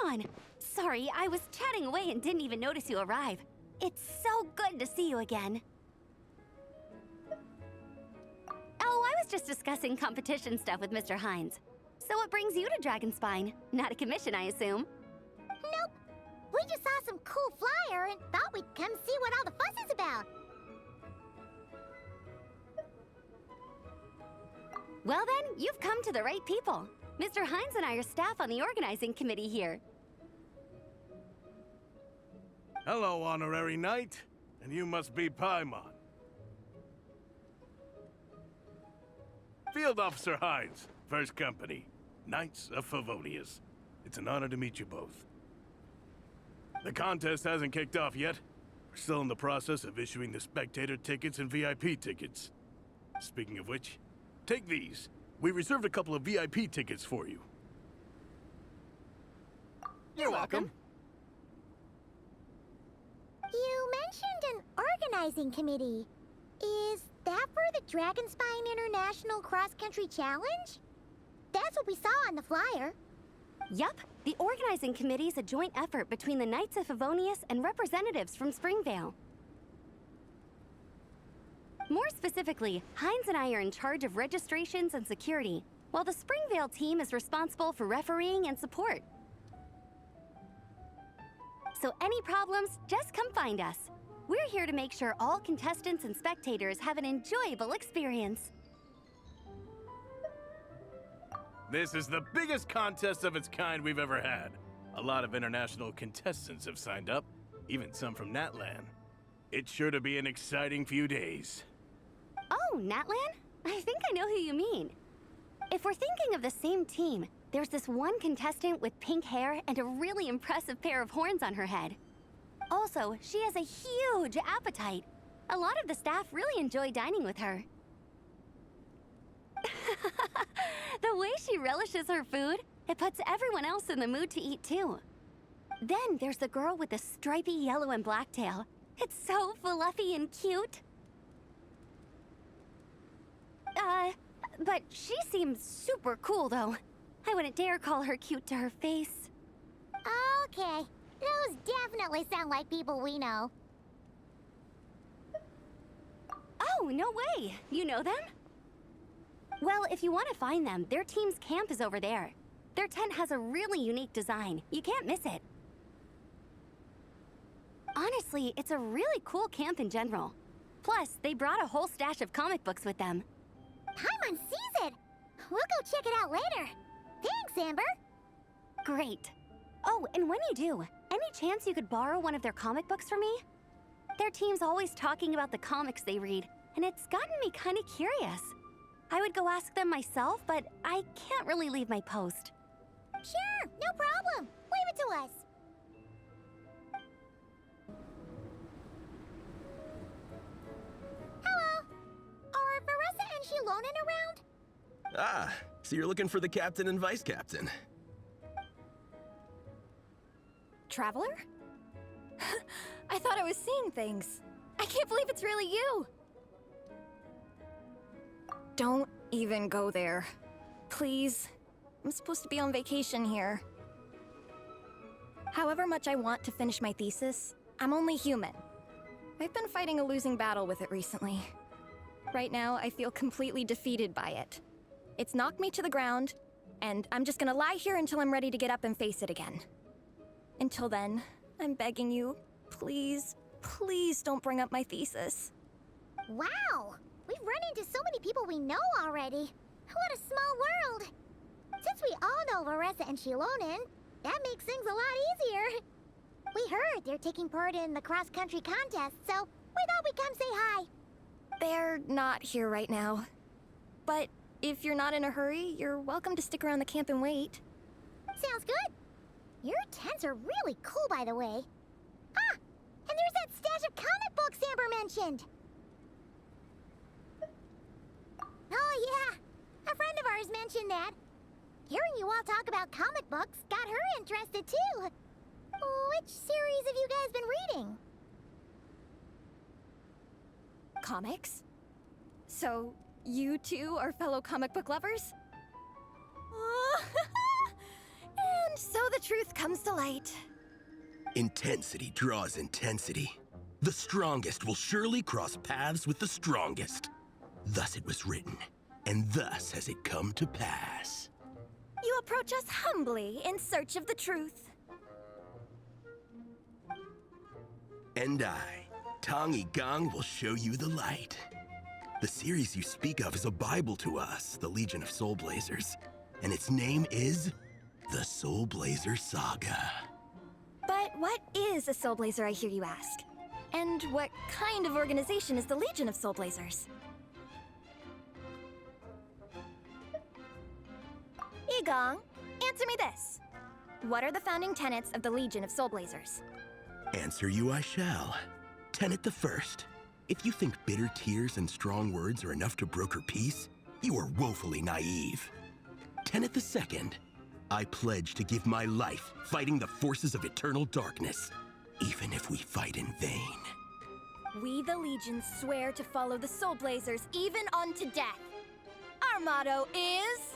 on! Sorry, I was chatting away and didn't even notice you arrive. It's so good to see you again. Oh, I was just discussing competition stuff with Mr. Hines. So what brings you to Dragonspine? Not a commission, I assume? Nope. We just saw some cool flyer and thought we'd come see what all the fuss is about. Well then, you've come to the right people. Mr. Hines and I are staff on the organizing committee here. Hello, Honorary Knight. And you must be Paimon. Field Officer Hines, First Company, Knights of Favonius. It's an honor to meet you both. The contest hasn't kicked off yet. We're still in the process of issuing the spectator tickets and VIP tickets. Speaking of which, take these. We reserved a couple of VIP tickets for you. You're welcome. You mentioned an organizing committee. Is that for the Dragonspine International Cross Country Challenge? That's what we saw on the flyer. Yup, the organizing committee is a joint effort between the Knights of Favonius and representatives from Springvale. More specifically, Hines and I are in charge of registrations and security, while the Springvale team is responsible for refereeing and support. So any problems, just come find us. We're here to make sure all contestants and spectators have an enjoyable experience. This is the biggest contest of its kind we've ever had. A lot of international contestants have signed up, even some from Natlan. It's sure to be an exciting few days. Oh, Natlan? I think I know who you mean. If we're thinking of the same team, there's this one contestant with pink hair and a really impressive pair of horns on her head. Also, she has a huge appetite. A lot of the staff really enjoy dining with her. The way she relishes her food, it puts everyone else in the mood to eat too. Then there's the girl with the stripy yellow and black tail. It's so fluffy and cute. But she seems super cool though. I wouldn't dare call her cute to her face. Okay, those definitely sound like people we know. Oh, no way! You know them? Well, if you want to find them, their team's camp is over there. Their tent has a really unique design. You can't miss it. Honestly, it's a really cool camp in general. Plus, they brought a whole stash of comic books with them. Paimon sees it! We'll go check it out later. Thanks, Amber! Great. Oh, and when you do, any chance you could borrow one of their comic books from me? Their team's always talking about the comics they read, and it's gotten me kind of curious. I would go ask them myself, but I can't really leave my post. Sure, no problem. Leave it to us. Hello. Are Vanessa and Shilonen around? Ah, so you're looking for the captain and vice captain. Traveler? I thought I was seeing things. I can't believe it's really you. Don't even go there. Please. I'm supposed to be on vacation here. However much I want to finish my thesis, I'm only human. I've been fighting a losing battle with it recently. Right now, I feel completely defeated by it. It's knocked me to the ground, and I'm just gonna lie here until I'm ready to get up and face it again. Until then, I'm begging you, please, please don't bring up my thesis. Wow! We've run into so many people we know already. What a small world! Since we all know Vanessa and Shilonen, that makes things a lot easier. We heard they're taking part in the cross-country contest, so we thought we'd come say hi. They're not here right now. But if you're not in a hurry, you're welcome to stick around the camp and wait. Sounds good. Your tents are really cool, by the way. Ah! And there's that stash of comic books Amber mentioned! Oh yeah! A friend of ours mentioned that. Hearing you all talk about comic books got her interested too. Which series have you guys been reading? Comics? So, you two are fellow comic book lovers? And so the truth comes to light. Intensity draws intensity. The strongest will surely cross paths with the strongest. Thus it was written, and thus has it come to pass. You approach us humbly in search of the truth. And I, Tong Gong, will show you the light. The series you speak of is a Bible to us, the Legion of Soul Blazers, and its name is the Soul Blazer Saga. But what is a Soul Blazer, I hear you ask? And what kind of organization is the Legion of Soul Blazers? Igong, answer me this. What are the founding tenets of the Legion of Soul Blazers? Answer you I shall. Tenet the first. If you think bitter tears and strong words are enough to broker peace, you are woefully naive. Tenet the second. I pledge to give my life fighting the forces of eternal darkness, even if we fight in vain. We, the Legion, swear to follow the Soul Blazers even unto death. Our motto is...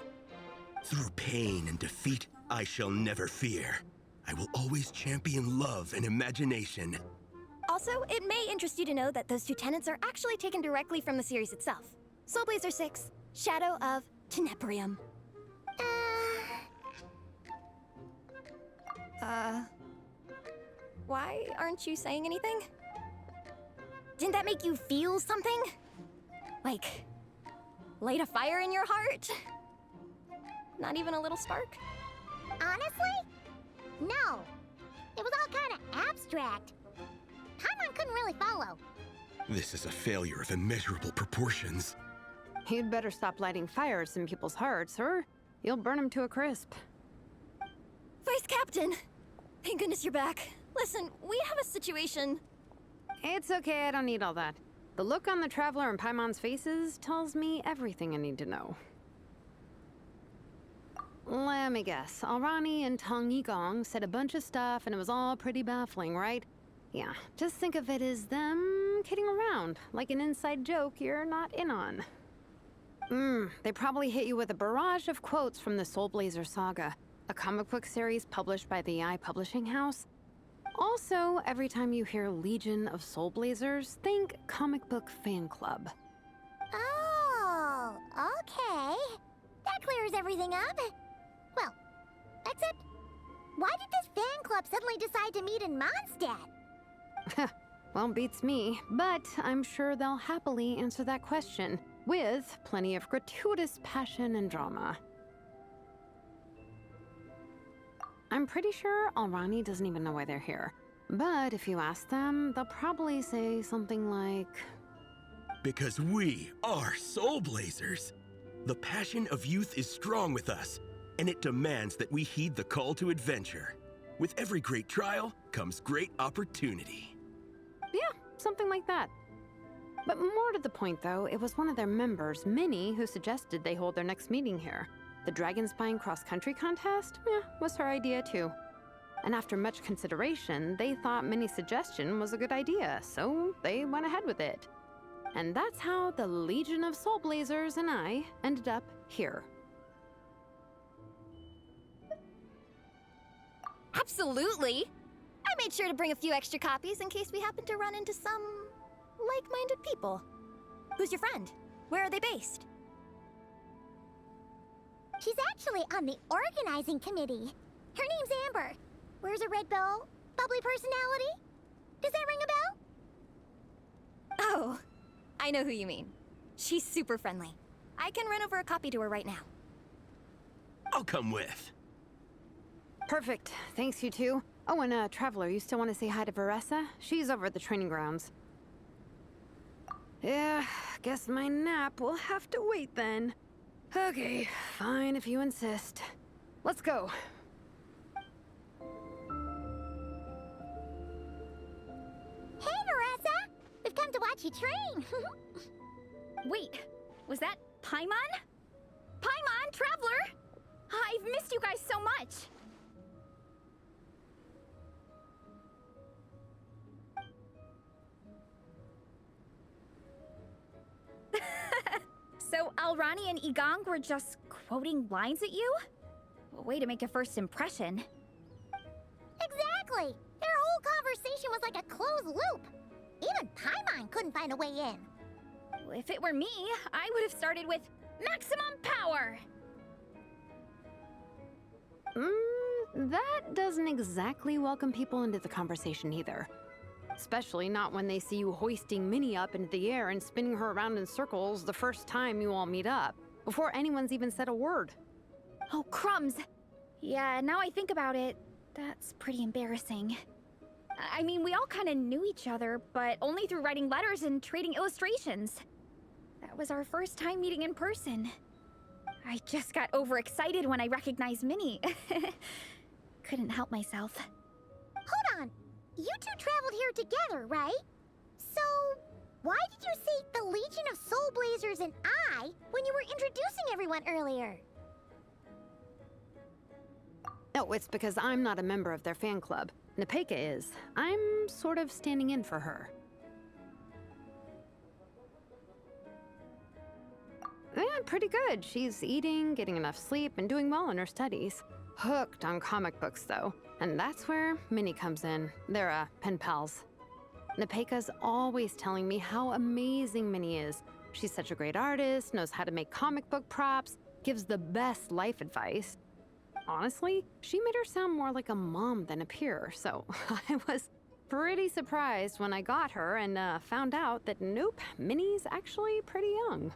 Through pain and defeat, I shall never fear. I will always champion love and imagination. Also, it may interest you to know that those two tenets are actually taken directly from the series itself. Soul Blazer 6, Shadow of Tenebrium. Why aren't you saying anything? Didn't that make you feel something? Like, light a fire in your heart? Not even a little spark? Honestly? No. It was all kind of abstract. Paimon couldn't really follow. This is a failure of immeasurable proportions. You'd better stop lighting fires in people's hearts, or you'll burn them to a crisp. Vice Captain! Thank goodness you're back. Listen, we have a situation. It's okay, I don't need all that. The look on the Traveler and Paimon's faces tells me everything I need to know. Let me guess. Alrani and Tong Gong said a bunch of stuff and it was all pretty baffling, right? Yeah, just think of it as them kidding around, like an inside joke you're not in on. They probably hit you with a barrage of quotes from the Soul Blazer Saga, a comic book series published by the I Publishing House. Also, every time you hear Legion of Soul Blazers, think comic book fan club. Oh, okay. That clears everything up. Well, except, why did this fan club suddenly decide to meet in Mondstadt? Well, beats me, but I'm sure they'll happily answer that question, with plenty of gratuitous passion and drama. I'm pretty sure Alrani doesn't even know why they're here. But if you ask them, they'll probably say something like... Because we are Soul Blazers. The passion of youth is strong with us, and it demands that we heed the call to adventure. With every great trial comes great opportunity. Yeah, something like that. But more to the point, though, it was one of their members, Minnie, who suggested they hold their next meeting here. The Dragonspine cross-country contest? Was her idea, too. And after much consideration, they thought Minnie's suggestion was a good idea, so they went ahead with it. And that's how the Legion of Soul Blazers and I ended up here. Absolutely! I made sure to bring a few extra copies in case we happen to run into some like-minded people. Who's your friend? Where are they based? She's actually on the organizing committee. Her name's Amber. Wears a red bow, bubbly personality. Does that ring a bell? Oh, I know who you mean. She's super friendly. I can run over a copy to her right now. I'll come with. Perfect. Thanks, you two. Oh, and Traveler, you still want to say hi to Veressa? She's over at the training grounds. Yeah, guess my nap will have to wait then. Okay, fine if you insist. Let's go. Hey, Veressa! We've come to watch you train. Wait, was that Paimon? Paimon, Traveler! I've missed you guys so much! So Alrani and Igong were just quoting lines at you? A way to make a first impression. Exactly! Their whole conversation was like a closed loop. Even Paimon couldn't find a way in. If it were me, I would have started with maximum power. That doesn't exactly welcome people into the conversation either. Especially not when they see you hoisting Minnie up into the air and spinning her around in circles the first time you all meet up, before anyone's even said a word. Oh, crumbs. Yeah, now I think about it, that's pretty embarrassing. I mean, we all kind of knew each other, but only through writing letters and trading illustrations. That was our first time meeting in person. I just got overexcited when I recognized Minnie. Couldn't help myself. Hold on. You two traveled here together, right? So, why did you say the Legion of Soul Blazers and I when you were introducing everyone earlier? No, it's because I'm not a member of their fan club. Nepeka is. I'm sort of standing in for her. Yeah, pretty good. She's eating, getting enough sleep, and doing well in her studies. Hooked on comic books, though. And that's where Minnie comes in. They're, pen pals. Nepeka's always telling me how amazing Minnie is. She's such a great artist, knows how to make comic book props, gives the best life advice. Honestly, she made her sound more like a mom than a peer, so I was pretty surprised when I got her and found out that nope, Minnie's actually pretty young.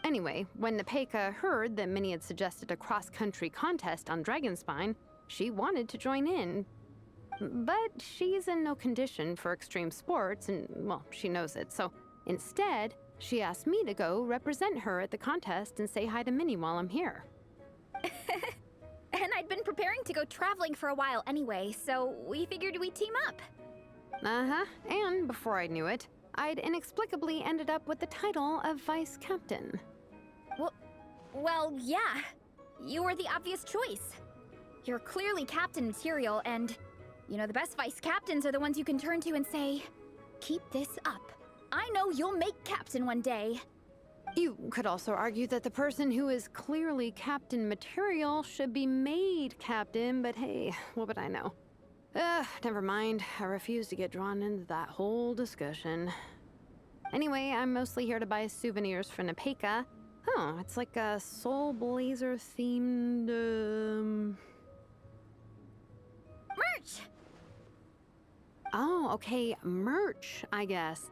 Anyway, when Nepeka heard that Minnie had suggested a cross-country contest on Dragonspine, she wanted to join in. But she's in no condition for extreme sports, and, well, she knows it, so instead, she asked me to go represent her at the contest and say hi to Minnie while I'm here. And I'd been preparing to go traveling for a while anyway, so we figured we'd team up. Uh-huh, and before I knew it, I'd inexplicably ended up with the title of vice captain. Well, yeah. You were the obvious choice. You're clearly captain material, and, you know, the best vice captains are the ones you can turn to and say, keep this up. I know you'll make captain one day. You could also argue that the person who is clearly captain material should be made captain, but hey, what would I know? Never mind. I refuse to get drawn into that whole discussion. Anyway, I'm mostly here to buy souvenirs for Nepeka. Oh, it's like a Soul Blazer themed, Merch! Oh, okay, merch, I guess.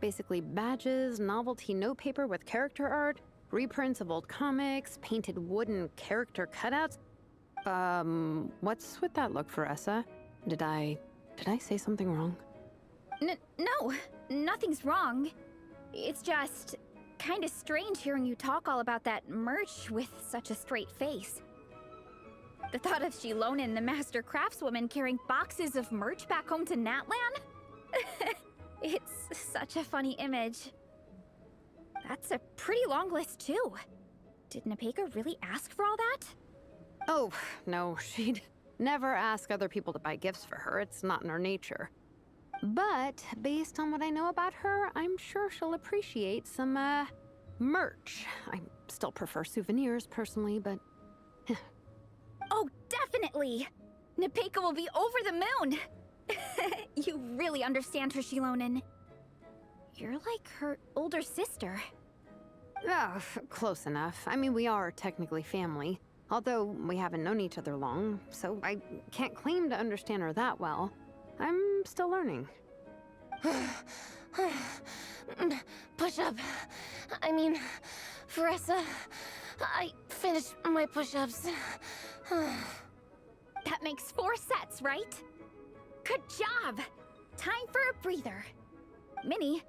Basically badges, novelty notepaper with character art, reprints of old comics, painted wooden character cutouts. What's with that look, Faressa? Did I say something wrong? No, nothing's wrong. It's just kind of strange hearing you talk all about that merch with such a straight face. The thought of Shilonen, the master craftswoman, carrying boxes of merch back home to Natlan? It's such a funny image. That's a pretty long list, too. Did Nepeka really ask for all that? Oh, no, she'd never ask other people to buy gifts for her. It's not in her nature. But based on what I know about her, I'm sure she'll appreciate some, merch. I still prefer souvenirs, personally, but... Oh, definitely! Nepeka will be over the moon! You really understand her, Shilonen. You're like her older sister. Oh, close enough. I mean, we are technically family. Although we haven't known each other long, so I can't claim to understand her that well. I'm still learning. Push-up. I mean, Faressa, I finished my push-ups. That makes 4 sets, right? Good job! Time for a breather. Minnie,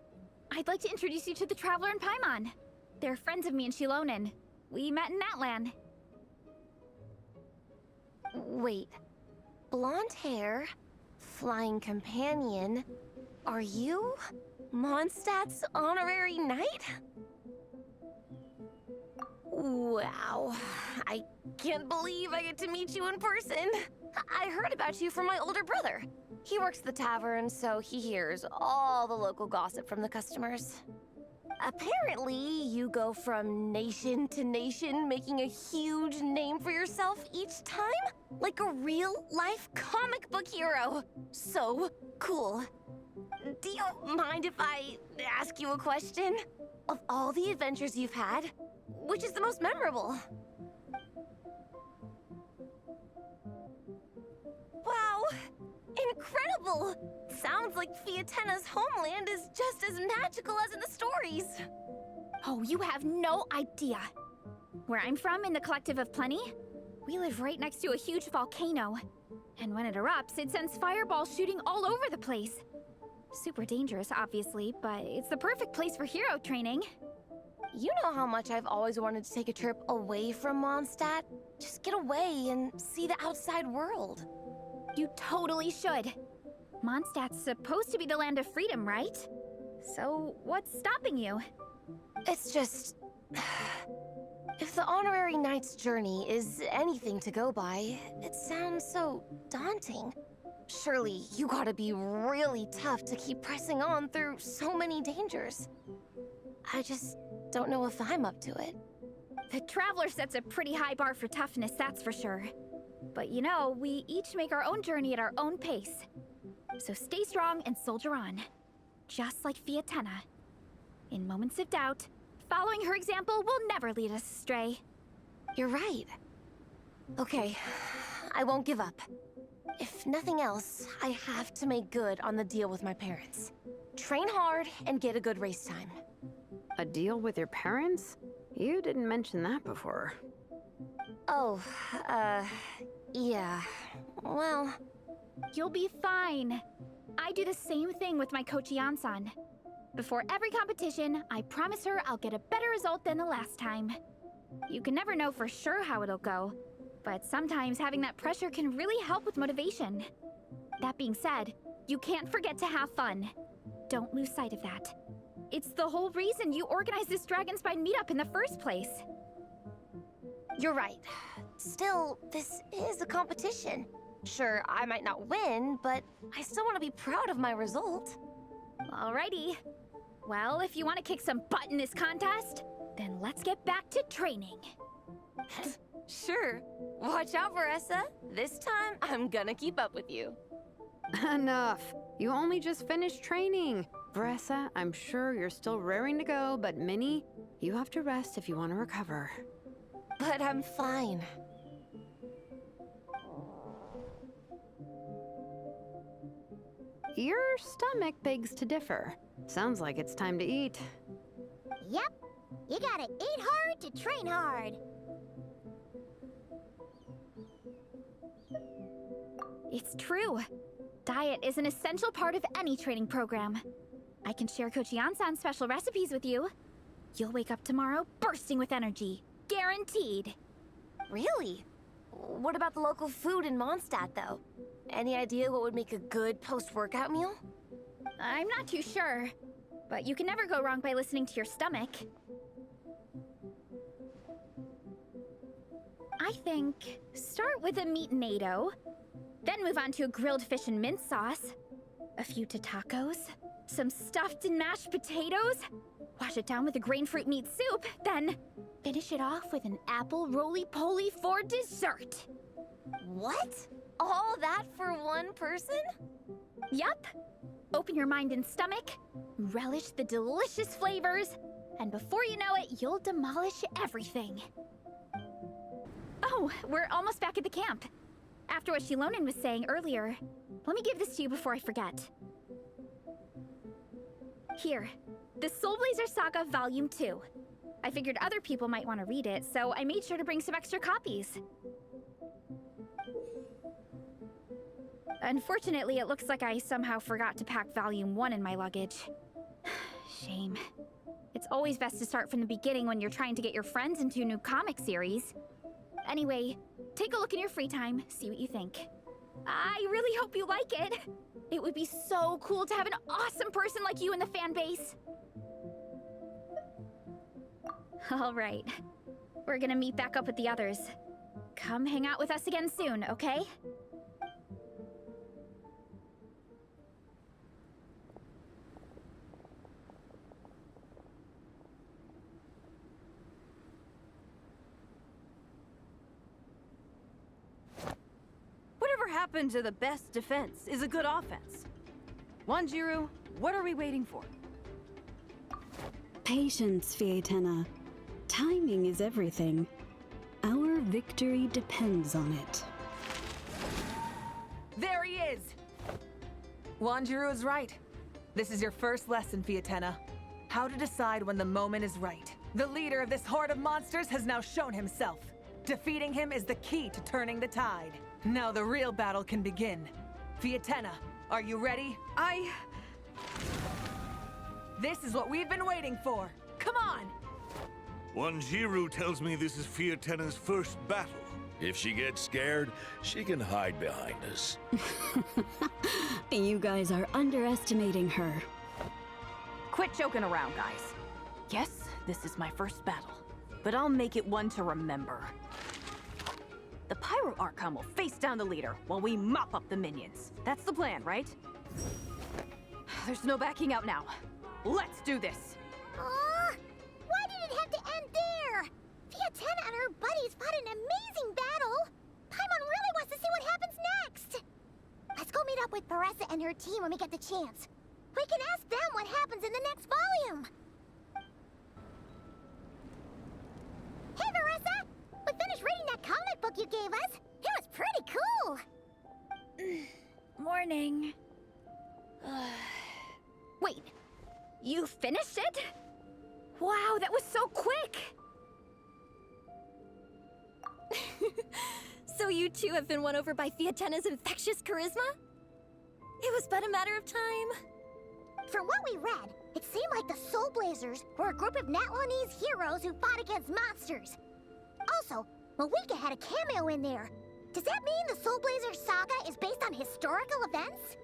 I'd like to introduce you to the Traveler and Paimon. They're friends of me and Shilonen. We met in Natlan. Wait. Blonde hair, flying companion. Are you Mondstadt's honorary knight? Wow. I can't believe I get to meet you in person. I heard about you from my older brother. He works the tavern, so he hears all the local gossip from the customers. apparently you go from nation to nation, making a huge name for yourself each time? Like a real-life comic book hero. So cool. Do you mind if I ask you a question? Of all the adventures you've had, which is the most memorable? Wow! Incredible! Sounds like Fiatenna's homeland is just as magical as in the stories. Oh, you have no idea. Where I'm from, in the Collective of Plenty, we live right next to a huge volcano. And when it erupts, it sends fireballs shooting all over the place. Super dangerous, obviously, but it's the perfect place for hero training. You know how much I've always wanted to take a trip away from Mondstadt? Just get away and see the outside world. You totally should. Mondstadt's supposed to be the land of freedom, right? So, what's stopping you? It's just... If the honorary knight's journey is anything to go by, it sounds so daunting. Surely you gotta be really tough to keep pressing on through so many dangers. I just don't know if I'm up to it. The Traveler sets a pretty high bar for toughness, that's for sure. But you know, we each make our own journey at our own pace. So stay strong and soldier on. Just like Fiatenna. In moments of doubt, following her example will never lead us astray. You're right. Okay, I won't give up. If nothing else, I have to make good on the deal with my parents. Train hard and get a good race time. A deal with your parents? You didn't mention that before. Oh, yeah. Well... You'll be fine. I do the same thing with my coach Yan-san. Before every competition, I promise her I'll get a better result than the last time. You can never know for sure how it'll go, but sometimes having that pressure can really help with motivation. That being said, you can't forget to have fun. Don't lose sight of that. It's the whole reason you organized this Dragonspine meetup in the first place. You're right. Still, this is a competition. Sure, I might not win, but I still want to be proud of my result. Alrighty. Well, if you want to kick some butt in this contest, then let's get back to training. Sure. Watch out, Veressa. This time, I'm gonna keep up with you. Enough. You only just finished training. Veressa, I'm sure you're still raring to go, but Minnie, you have to rest if you want to recover. But I'm fine. Your stomach begs to differ. Sounds like it's time to eat. Yep. You gotta eat hard to train hard. It's true. Diet is an essential part of any training program. I can share Coach Yan-san's special recipes with you. You'll wake up tomorrow bursting with energy. Guaranteed. Really? What about the local food in Mondstadt, though? Any idea what would make a good post-workout meal? I'm not too sure, but you can never go wrong by listening to your stomach. I think start with a meat-nado, then move on to a grilled fish and mint sauce, a few tacos, some stuffed and mashed potatoes, wash it down with a grain fruit meat soup, then finish it off with an apple roly-poly for dessert. What? All that for one person? Yup. Open your mind and stomach, relish the delicious flavors, and before you know it, you'll demolish everything. Oh, we're almost back at the camp. After what Shilonen was saying earlier, let me give this to you before I forget. Here, the Soul Blazer Saga Volume 2. I figured other people might want to read it, so I made sure to bring some extra copies. Unfortunately, it looks like I somehow forgot to pack Volume 1 in my luggage. Shame. It's always best to start from the beginning when you're trying to get your friends into a new comic series. Anyway, take a look in your free time, see what you think. I really hope you like it. It would be so cool to have an awesome person like you in the fan base. All right. We're gonna meet back up with the others. Come hang out with us again soon, okay? happened to the best defense is a good offense. Wanjiru, what are we waiting for? Patience, Fietena. Timing is everything. Our victory depends on it. There he is! Wanjiru is right. This is your first lesson, Fietena. How to decide when the moment is right. The leader of this horde of monsters has now shown himself. Defeating him is the key to turning the tide. Now the real battle can begin. Fietena, are you ready? This is what we've been waiting for. Come on! Wanjiru tells me this is Fietena's first battle. If she gets scared, she can hide behind us. You guys are underestimating her. Quit joking around, guys. Yes, this is my first battle, but I'll make it one to remember. The Pyro Archon will face down the leader while we mop up the minions. That's the plan, right? There's no backing out now. Let's do this! Aw! Why did it have to end there? Fietena and her buddies fought an amazing battle! Paimon really wants to see what happens next! Let's go meet up with Paressa and her team when we get the chance. We can ask them what happens in the next volume! Hey, Paressa! We finished reading that comic book you gave us! It was pretty cool! Morning. Wait, you finished it? Wow, that was so quick! So you two have been won over by Fietena's infectious charisma? It was but a matter of time. From what we read, it seemed like the Soul Blazers were a group of Natlanese heroes who fought against monsters. Also, Malika had a cameo in there. Does that mean the Soul Blazer saga is based on historical events?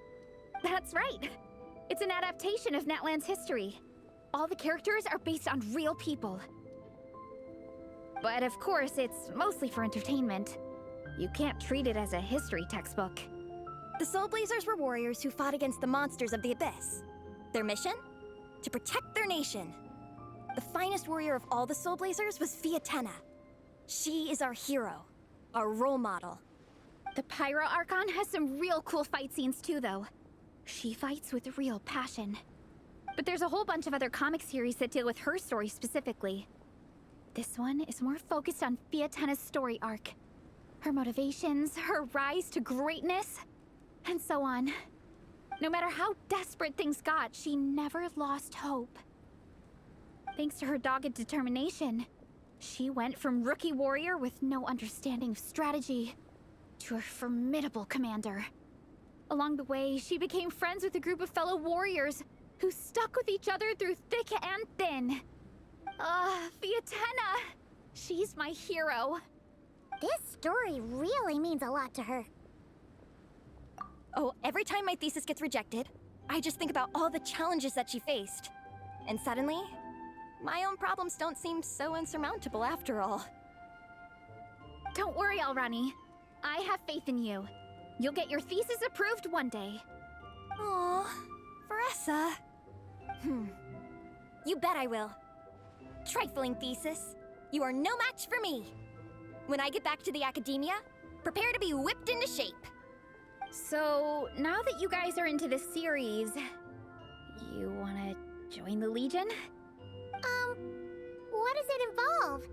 That's right. It's an adaptation of Natlan's history. All the characters are based on real people. But of course, it's mostly for entertainment. You can't treat it as a history textbook. The Soul Blazers were warriors who fought against the monsters of the Abyss. Their mission? To protect their nation. The finest warrior of all the Soul Blazers was Fietena. She is our hero, our role model. The Pyro Archon has some real cool fight scenes too, though. She fights with real passion. But there's a whole bunch of other comic series that deal with her story specifically. This one is more focused on Fietena's story arc. Her motivations, her rise to greatness, and so on. No matter how desperate things got, she never lost hope. Thanks to her dogged determination, she went from rookie warrior with no understanding of strategy to a formidable commander. Along the way, she became friends with a group of fellow warriors who stuck with each other through thick and thin. Fietena! She's my hero. This story really means a lot to her. Oh, every time my thesis gets rejected, I just think about all the challenges that she faced. And suddenly, my own problems don't seem so insurmountable after all. Don't worry, Alrani. I have faith in you. You'll get your thesis approved one day. Aw, Paressa. You bet I will. Trifling thesis, you are no match for me. When I get back to the academia, prepare to be whipped into shape. So, now that you guys are into this series, you wanna join the Legion? What does it involve?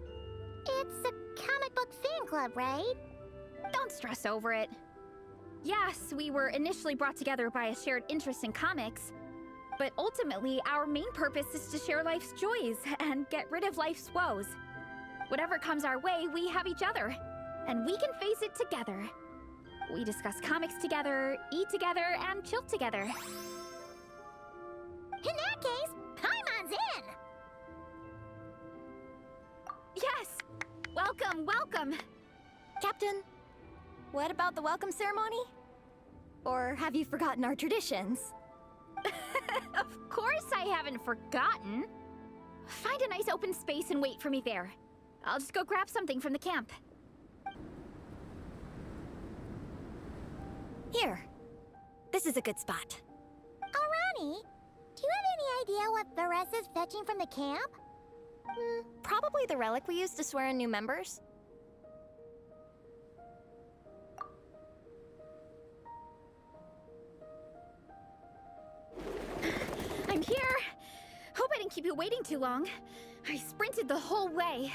It's a comic book fan club, right? Don't stress over it. Yes, we were initially brought together by a shared interest in comics, but ultimately our main purpose is to share life's joys and get rid of life's woes. Whatever comes our way, we have each other, and we can face it together. We discuss comics together, eat together, and chill together. In that case, Paimon's in! Yes! Welcome, welcome! Captain, what about the welcome ceremony? Or have you forgotten our traditions? Of course I haven't forgotten. Find a nice open space and wait for me there. I'll just go grab something from the camp. Here. This is a good spot. Alrani, do you have any idea what Paressa's fetching from the camp? Probably the relic we used to swear in new members. didn't keep you waiting too long. I sprinted the whole way.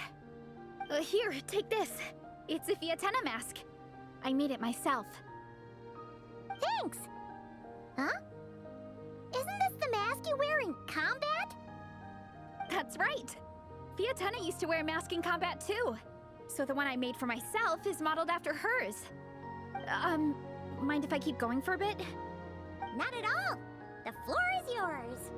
Here, take this. It's a Fiatenna mask. I made it myself. Thanks! Huh? Isn't this the mask you wear in combat? That's right. Fiatenna used to wear a mask in combat too. So the one I made for myself is modeled after hers. Mind if I keep going for a bit? Not at all! The floor is yours!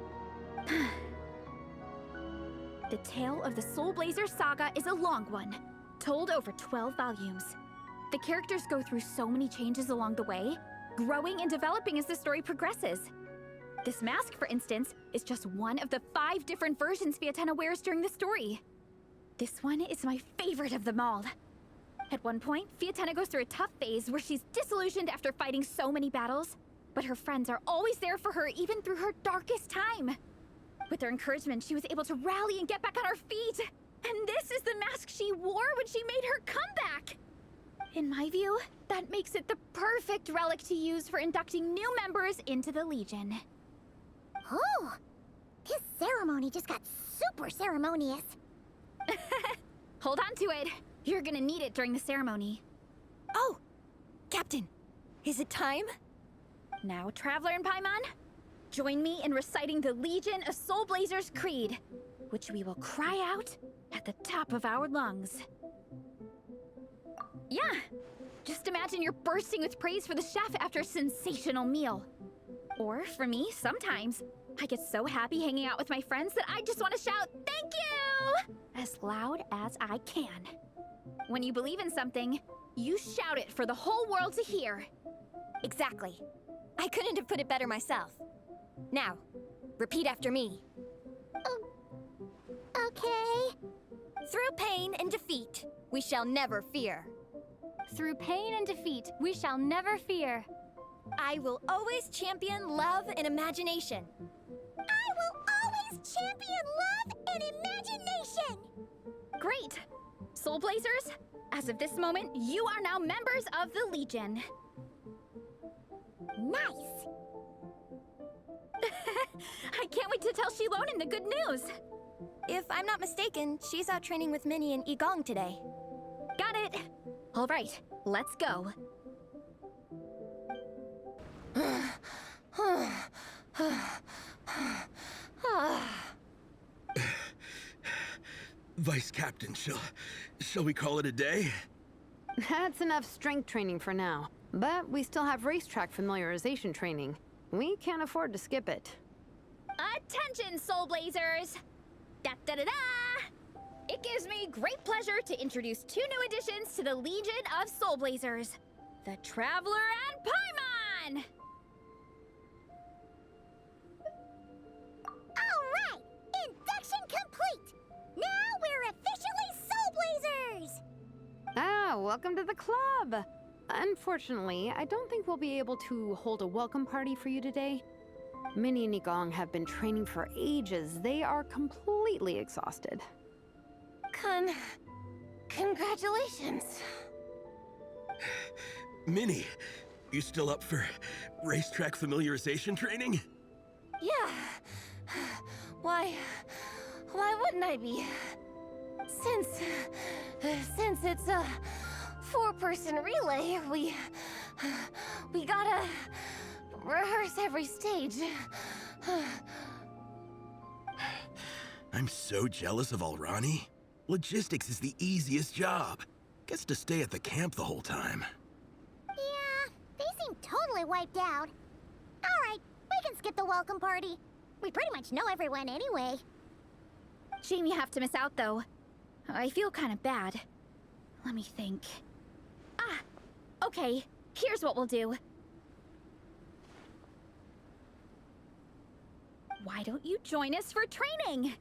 The tale of the Soul Blazer saga is a long one, told over 12 volumes. The characters go through so many changes along the way, growing and developing as the story progresses. This mask, for instance, is just one of the 5 different versions Fiatenna wears during the story. This one is my favorite of them all. At one point, Fiatenna goes through a tough phase where she's disillusioned after fighting so many battles, but her friends are always there for her even through her darkest time. With their encouragement, she was able to rally and get back on her feet. And this is the mask she wore when she made her comeback. In my view, that makes it the perfect relic to use for inducting new members into the Legion. Oh! This ceremony just got super ceremonious. Hold on to it. You're gonna need it during the ceremony. Oh! Captain, is it time? Now, Traveler and Paimon, join me in reciting the Legion of Soul Blazers Creed, which we will cry out at the top of our lungs. Yeah, just imagine you're bursting with praise for the chef after a sensational meal. Or, for me, sometimes, I get so happy hanging out with my friends that I just want to shout, "Thank you!" as loud as I can. When you believe in something, you shout it for the whole world to hear. Exactly. I couldn't have put it better myself. Now, repeat after me. Okay. Through pain and defeat, we shall never fear. Through pain and defeat, we shall never fear. I will always champion love and imagination. I will always champion love and imagination! Great! Soul Blazers, as of this moment, you are now members of the Legion. Nice! I can't wait to tell Shilonen the good news. If I'm not mistaken, she's out training with Minnie and Igong today. Got it. All right, let's go. Vice Captain, shall we call it a day? That's enough strength training for now. But we still have racetrack familiarization training. We can't afford to skip it. Attention, Soul Blazers! Da-da-da-da! It gives me great pleasure to introduce 2 new additions to the Legion of Soul Blazers. The Traveler and Paimon! Alright! Induction complete! Now we're officially Soul Blazers! Ah, welcome to the club! Unfortunately, I don't think we'll be able to hold a welcome party for you today. Minnie and Igong have been training for ages. They are completely exhausted. Congratulations. Minnie, you still up for racetrack familiarization training? Yeah. Why wouldn't I be? Since it's a 4-person relay, we gotta rehearse every stage. I'm so jealous of Alrani. Logistics is the easiest job. Gets to stay at the camp the whole time. Yeah, they seem totally wiped out. Alright, we can skip the welcome party. We pretty much know everyone anyway. Shame you have to miss out, though. I feel kind of bad. Let me think. Okay, here's what we'll do. Why don't you join us for training?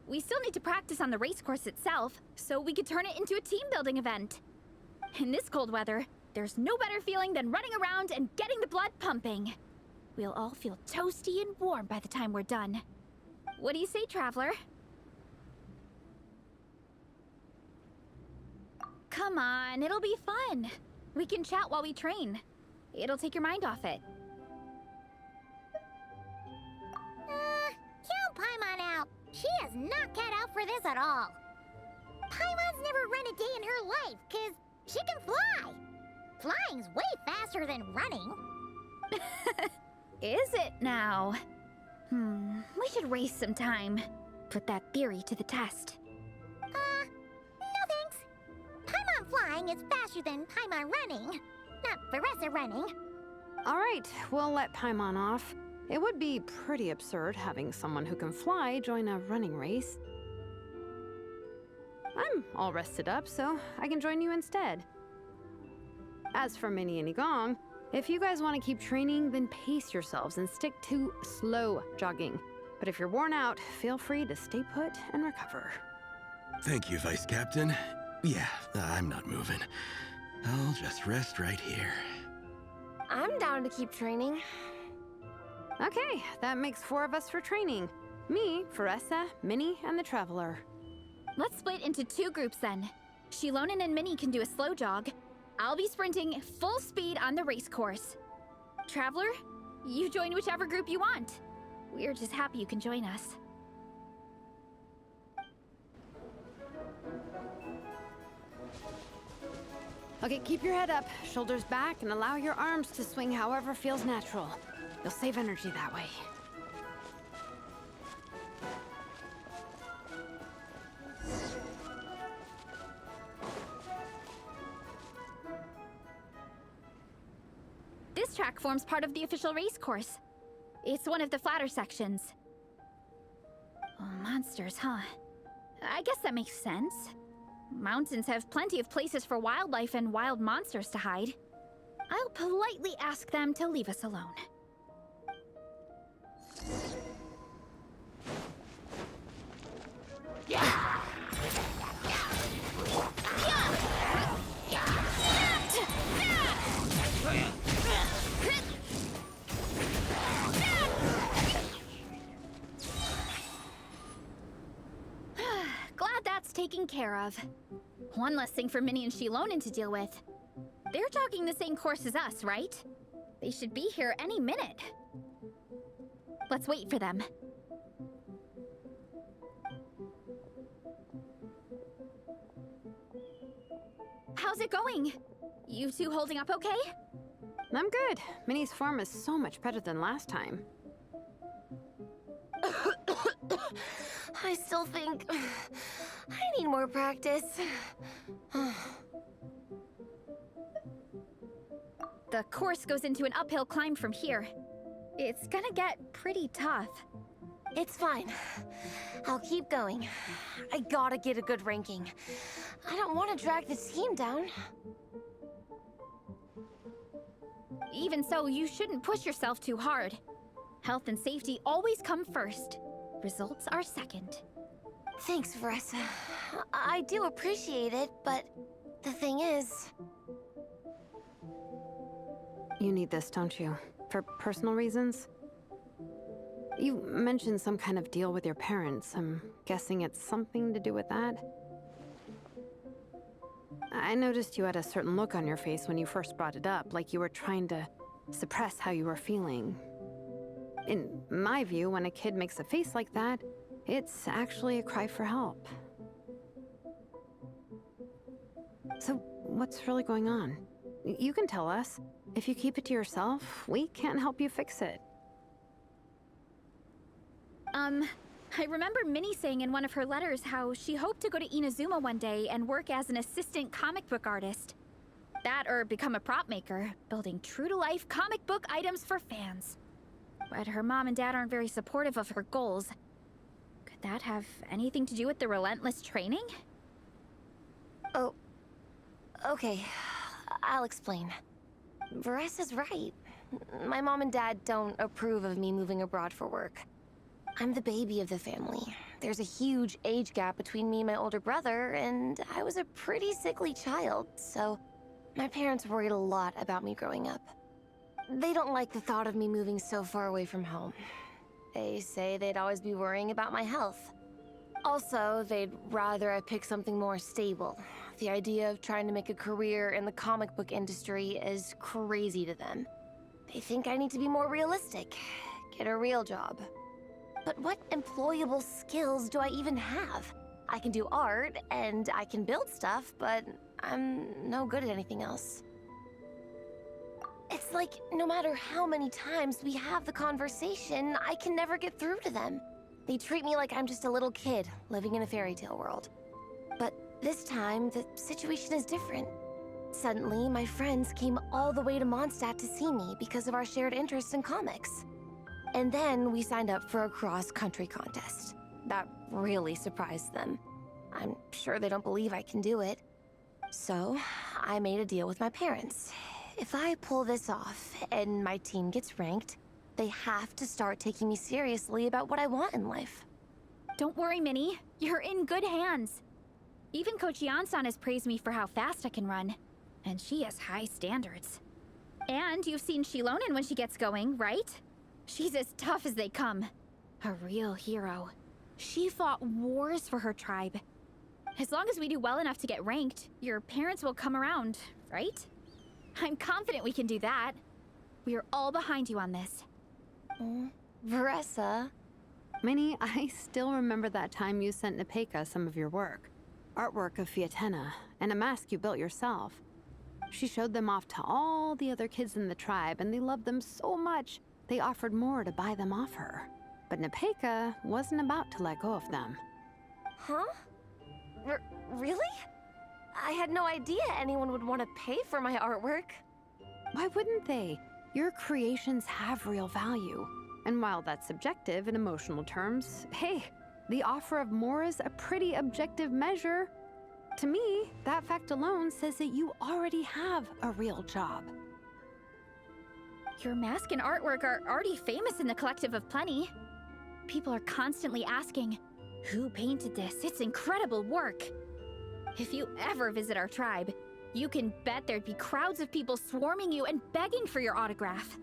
We still need to practice on the race course itself, so we could turn it into a team-building event. In this cold weather, there's no better feeling than running around and getting the blood pumping. We'll all feel toasty and warm by the time we're done. What do you say, Traveler? Come on, it'll be fun. We can chat while we train. It'll take your mind off it. Count Paimon out. She is not cut out for this at all. Paimon's never run a day in her life, 'cause she can fly. Flying's way faster than running. Is it now? We should waste some time. Put that theory to the test. No thanks. Paimon flying is faster than Paimon running. Not Veressa running. All right, we'll let Paimon off. It would be pretty absurd having someone who can fly join a running race. I'm all rested up, so I can join you instead. As for Minnie and Igong, if you guys want to keep training, then pace yourselves and stick to slow jogging. But if you're worn out, feel free to stay put and recover. Thank you, Vice Captain. Yeah, I'm not moving. I'll just rest right here. I'm down to keep training. Okay, that makes 4 of us for training. Me, Veressa, Minnie, and the Traveler. Let's split into 2 groups then. Shilonen and Minnie can do a slow jog. I'll be sprinting full speed on the race course. Traveler, you join whichever group you want. We're just happy you can join us. Okay, keep your head up, shoulders back, and allow your arms to swing however feels natural. You'll save energy that way. This track forms part of the official race course. It's one of the flatter sections. Oh, monsters, huh? I guess that makes sense. Mountains have plenty of places for wildlife and wild monsters to hide. I'll politely ask them to leave us alone. Glad that's taken care of. One less thing for Minnie and Shilonen to deal with. They're jogging the same course as us, right? They should be here any minute. Let's wait for them. How's it going? You two holding up okay? I'm good. Minnie's form is so much better than last time. I still think I need more practice. The course goes into an uphill climb from here. It's gonna get pretty tough. It's fine. I'll keep going. I gotta get a good ranking. I don't want to drag this team down. Even so, you shouldn't push yourself too hard. Health and safety always come first. Results are second. Thanks, Veressa. I do appreciate it, but the thing is... You need this, don't you? For personal reasons? You mentioned some kind of deal with your parents. I'm guessing it's something to do with that? I noticed you had a certain look on your face when you first brought it up, like you were trying to suppress how you were feeling. In my view, when a kid makes a face like that, it's actually a cry for help. So, what's really going on? You can tell us. If you keep it to yourself, we can't help you fix it. I remember Minnie saying in one of her letters how she hoped to go to Inazuma one day and work as an assistant comic book artist. That or become a prop maker, building true-to-life comic book items for fans. But her mom and dad aren't very supportive of her goals. Could that have anything to do with the relentless training? Oh, okay. I'll explain. Veressa's right. My mom and dad don't approve of me moving abroad for work. I'm the baby of the family. There's a huge age gap between me and my older brother, and I was a pretty sickly child, so my parents worried a lot about me growing up. They don't like the thought of me moving so far away from home. They say they'd always be worrying about my health. Also, they'd rather I pick something more stable. The idea of trying to make a career in the comic book industry is crazy to them. They think I need to be more realistic, get a real job. But what employable skills do I even have? I can do art, and I can build stuff, but I'm no good at anything else. It's like no matter how many times we have the conversation, I can never get through to them. They treat me like I'm just a little kid living in a fairy tale world. But this time, the situation is different. Suddenly, my friends came all the way to Mondstadt to see me because of our shared interest in comics. And then we signed up for a cross-country contest. That really surprised them. I'm sure they don't believe I can do it. So, I made a deal with my parents. If I pull this off and my team gets ranked, they have to start taking me seriously about what I want in life. Don't worry, Minnie. You're in good hands. Even Coach Jansan has praised me for how fast I can run. And she has high standards. And you've seen Shilonen when she gets going, right? She's as tough as they come. A real hero. She fought wars for her tribe. As long as we do well enough to get ranked, your parents will come around, right? I'm confident we can do that. We are all behind you on this. Veressa. Minnie, I still remember that time you sent Nepeka some of your work. Artwork of Fiatenna, and a mask you built yourself. She showed them off to all the other kids in the tribe, and they loved them so much, they offered more to buy them off her. But Nepeka wasn't about to let go of them. Huh? Really? I had no idea anyone would want to pay for my artwork. Why wouldn't they? Your creations have real value. And while that's subjective in emotional terms, hey, the offer of more is a pretty objective measure. To me, that fact alone says that you already have a real job. Your mask and artwork are already famous in the Collective of Plenty. People are constantly asking, who painted this? It's incredible work. If you ever visit our tribe, you can bet there'd be crowds of people swarming you and begging for your autograph.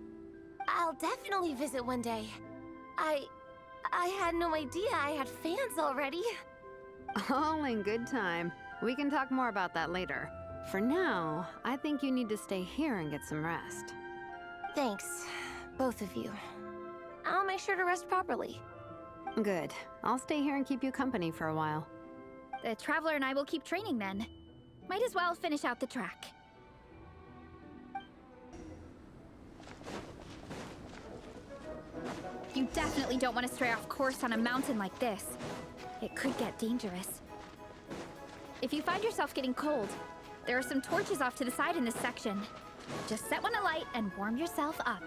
I'll definitely visit one day. I had no idea I had fans already. All in good time. We can talk more about that later. For now, I think you need to stay here and get some rest. Thanks, both of you. I'll make sure to rest properly. Good. I'll stay here and keep you company for a while. The Traveler and I will keep training then. Might as well finish out the track. You definitely don't want to stray off course on a mountain like this. It could get dangerous. If you find yourself getting cold, there are some torches off to the side in this section. Just set one alight and warm yourself up.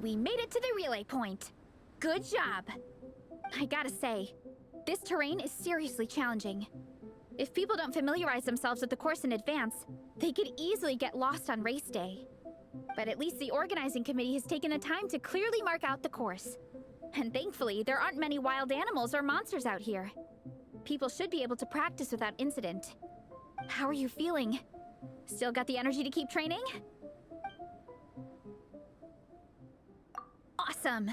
We made it to the relay point. Good job. I gotta say, this terrain is seriously challenging. If people don't familiarize themselves with the course in advance, they could easily get lost on race day. But at least the organizing committee has taken the time to clearly mark out the course. And thankfully, there aren't many wild animals or monsters out here. People should be able to practice without incident. How are you feeling? Still got the energy to keep training? Awesome!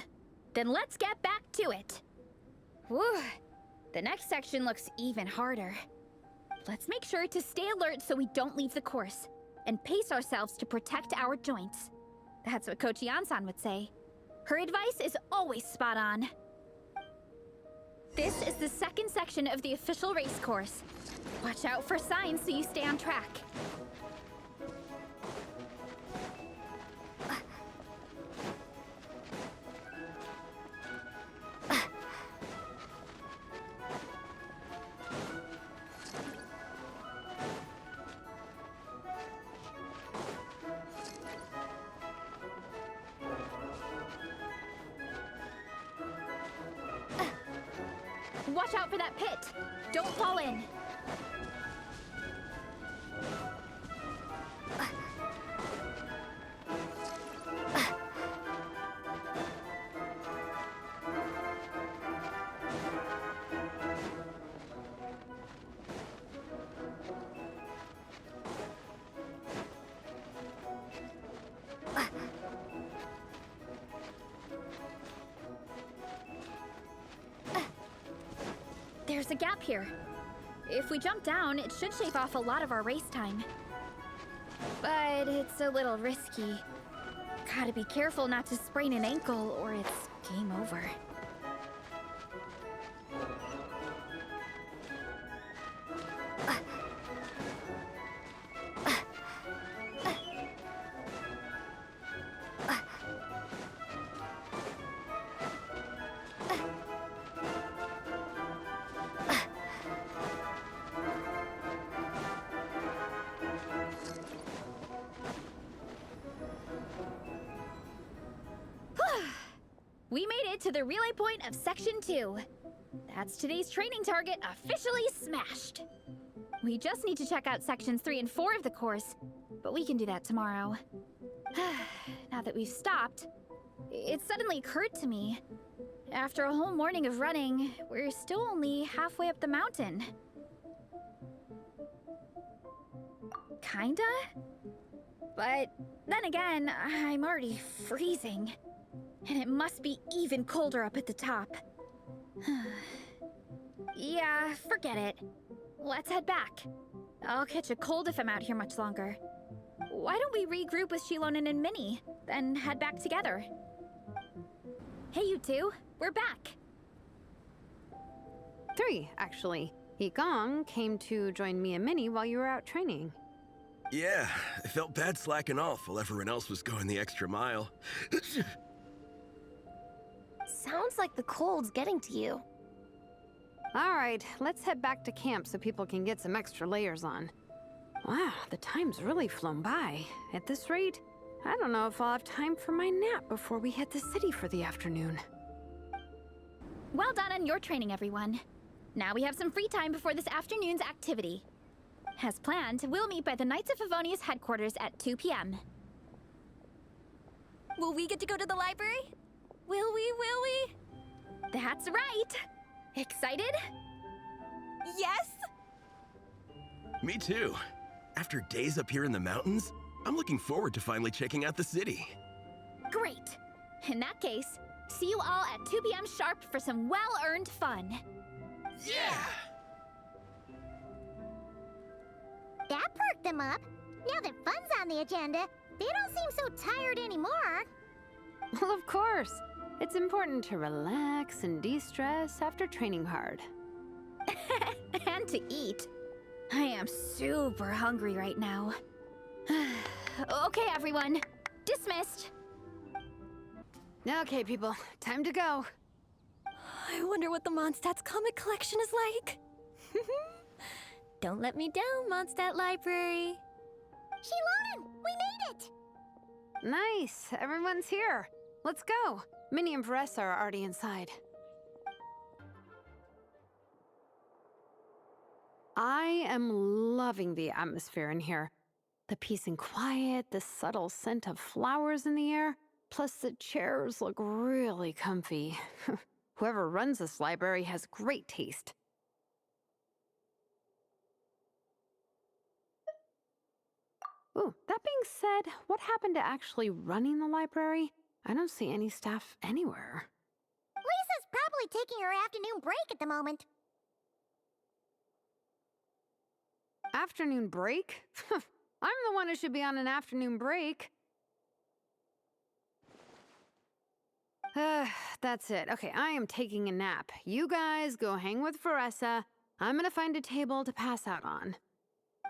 Then let's get back to it! Whew! The next section looks even harder. Let's make sure to stay alert so we don't leave the course, and pace ourselves to protect our joints. That's what Coach Jansan would say. Her advice is always spot on. This is the second section of the official race course. Watch out for signs so you stay on track. Watch out for that pit! Don't fall in! There's a gap here. If we jump down, it should shave off a lot of our race time. But it's a little risky. Gotta be careful not to sprain an ankle or it's game over. We made it to the relay point of Section 2. That's today's training target officially smashed. We just need to check out Sections 3 and 4 of the course, but we can do that tomorrow. Now that we've stopped, it suddenly occurred to me. After a whole morning of running, we're still only halfway up the mountain. Kinda? But then again, I'm already freezing. And it must be even colder up at the top. Yeah, forget it. Let's head back. I'll catch a cold if I'm out here much longer. Why don't we regroup with Shilonen and Minnie, then head back together? Hey, you two. We're back. 3, actually. Yigong came to join me and Minnie while you were out training. Yeah, I felt bad slacking off while everyone else was going the extra mile. Sounds like the cold's getting to you. All right, let's head back to camp so people can get some extra layers on. Wow, the time's really flown by. At this rate, I don't know if I'll have time for my nap before we hit the city for the afternoon. Well done on your training, everyone. Now we have some free time before this afternoon's activity. As planned, we'll meet by the Knights of Favonius headquarters at 2 p.m. Will we get to go to the library? Will we? That's right! Excited? Yes! Me too. After days up here in the mountains, I'm looking forward to finally checking out the city. Great! In that case, see you all at 2 p.m. sharp for some well-earned fun. Yeah! That perked them up. Now that fun's on the agenda, they don't seem so tired anymore. Well, of course. It's important to relax and de-stress after training hard. And to eat. I am super hungry right now. Okay, everyone. Dismissed. Okay, people. Time to go. I wonder what the Mondstadt's comic collection is like. Don't let me down, Mondstadt Library. Shilonen, we made it! Nice. Everyone's here. Let's go. Minnie and Varessa are already inside. I am loving the atmosphere in here. The peace and quiet, the subtle scent of flowers in the air, plus the chairs look really comfy. Whoever runs this library has great taste. Ooh, that being said, what happened to actually running the library? I don't see any staff anywhere. Lisa's probably taking her afternoon break at the moment. Afternoon break? I'm the one who should be on an afternoon break. That's it. Okay, I am taking a nap. You guys go hang with Varessa. I'm gonna find a table to pass out on.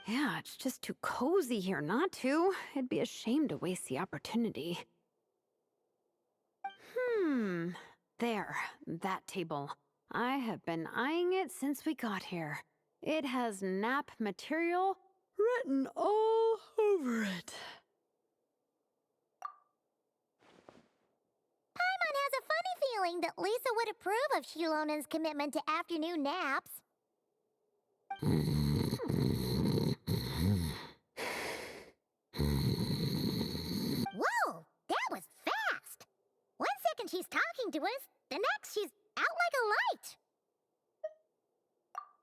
Yeah, it's just too cozy here not to. It'd be a shame to waste the opportunity. There, that table. I have been eyeing it since we got here. It has nap material written all over it. Paimon has a funny feeling that Lisa would approve of Shilonen's commitment to afternoon naps. Whoa, that was fast! 1 second she's talking to us, the next she's out like a light.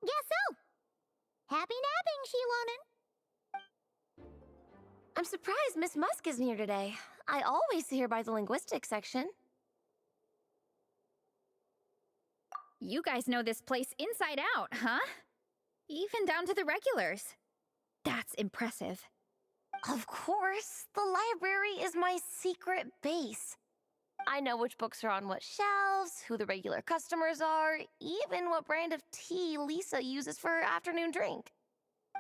Guess so. Happy napping, Shilonen. I'm surprised Miss Musk isn't here today. I always see her by the linguistics section. You guys know this place inside out, huh? Even down to the regulars. That's impressive. Of course, the library is my secret base. I know which books are on what shelves, who the regular customers are, even what brand of tea Lisa uses for her afternoon drink.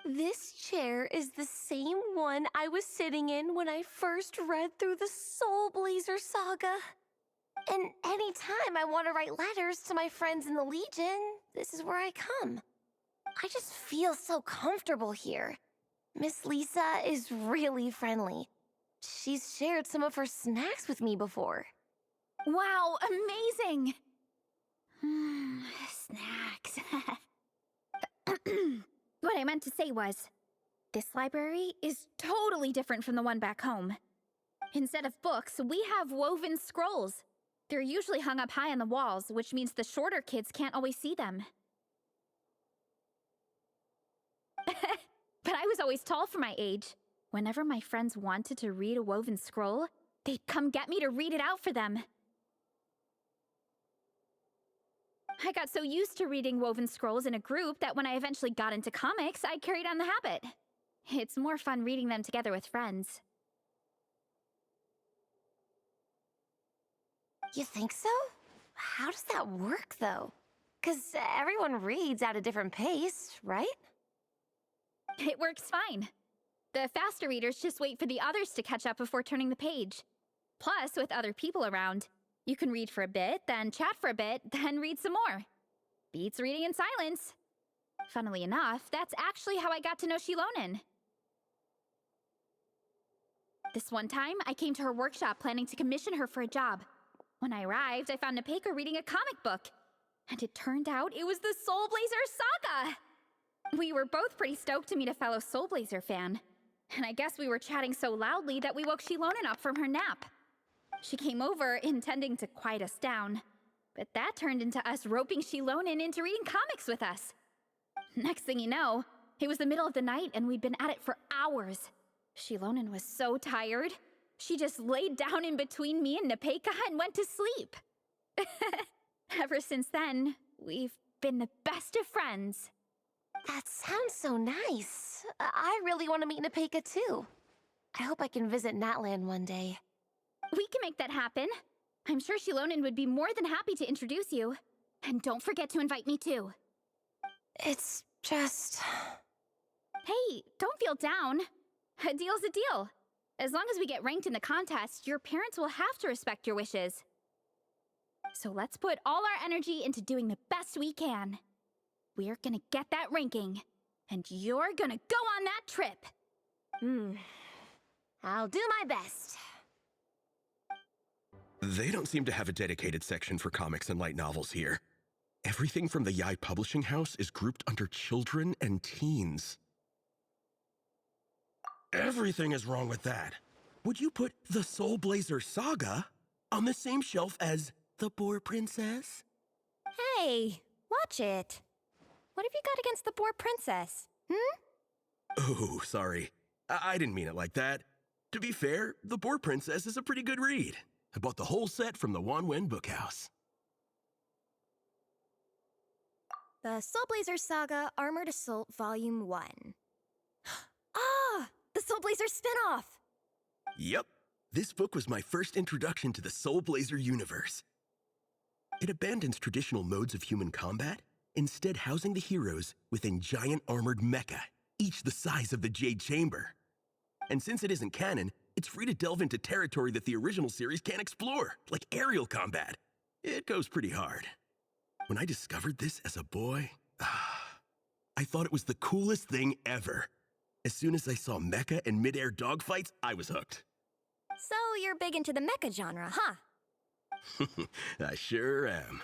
This chair is the same one I was sitting in when I first read through the Soul Blazer saga. And anytime I want to write letters to my friends in the Legion, this is where I come. I just feel so comfortable here. Miss Lisa is really friendly. She's shared some of her snacks with me before. Wow, amazing! Snacks. What I meant to say was, this library is totally different from the one back home. Instead of books, we have woven scrolls. They're usually hung up high on the walls, which means the shorter kids can't always see them. But I was always tall for my age. Whenever my friends wanted to read a woven scroll, they'd come get me to read it out for them. I got so used to reading woven scrolls in a group that when I eventually got into comics, I carried on the habit. It's more fun reading them together with friends. You think so? How does that work, though? 'Cause everyone reads at a different pace, right? It works fine. The faster readers just wait for the others to catch up before turning the page. Plus, with other people around, you can read for a bit, then chat for a bit, then read some more. Beats reading in silence. Funnily enough, that's actually how I got to know Shilonen. This one time, I came to her workshop planning to commission her for a job. When I arrived, I found Nepeka reading a comic book. And it turned out it was the Soul Blazer saga! We were both pretty stoked to meet a fellow Soul Blazer fan. And I guess we were chatting so loudly that we woke Shilonen up from her nap. She came over intending to quiet us down. But that turned into us roping Shilonen into reading comics with us. Next thing you know, it was the middle of the night and we'd been at it for hours. Shilonen was so tired, she just laid down in between me and Nepeka and went to sleep. Ever since then, we've been the best of friends. That sounds so nice. I really want to meet Nepeka too. I hope I can visit Natlan one day. We can make that happen. I'm sure Shilonen would be more than happy to introduce you. And don't forget to invite me too. It's just... Hey, don't feel down. A deal's a deal. As long as we get ranked in the contest, your parents will have to respect your wishes. So let's put all our energy into doing the best we can. We're gonna get that ranking, and you're gonna go on that trip. I'll do my best. They don't seem to have a dedicated section for comics and light novels here. Everything from the Yai Publishing House is grouped under children and teens. Everything is wrong with that. Would you put the Soul Blazer saga on the same shelf as the Boar Princess? Hey, watch it. What have you got against the Boar Princess? Oh, sorry. I didn't mean it like that. To be fair, the Boar Princess is a pretty good read. I bought the whole set from the Wanwen Bookhouse. The Soul Blazer Saga Armored Assault Volume 1. Ah! The Soul Blazer spinoff! Yep. This book was my first introduction to the Soul Blazer universe. It abandons traditional modes of human combat, instead housing the heroes within giant armored mecha, each the size of the Jade Chamber. And since it isn't canon, it's free to delve into territory that the original series can't explore, like aerial combat. It goes pretty hard. When I discovered this as a boy, I thought it was the coolest thing ever. As soon as I saw mecha and mid-air dogfights, I was hooked. So you're big into the mecha genre, huh? I sure am.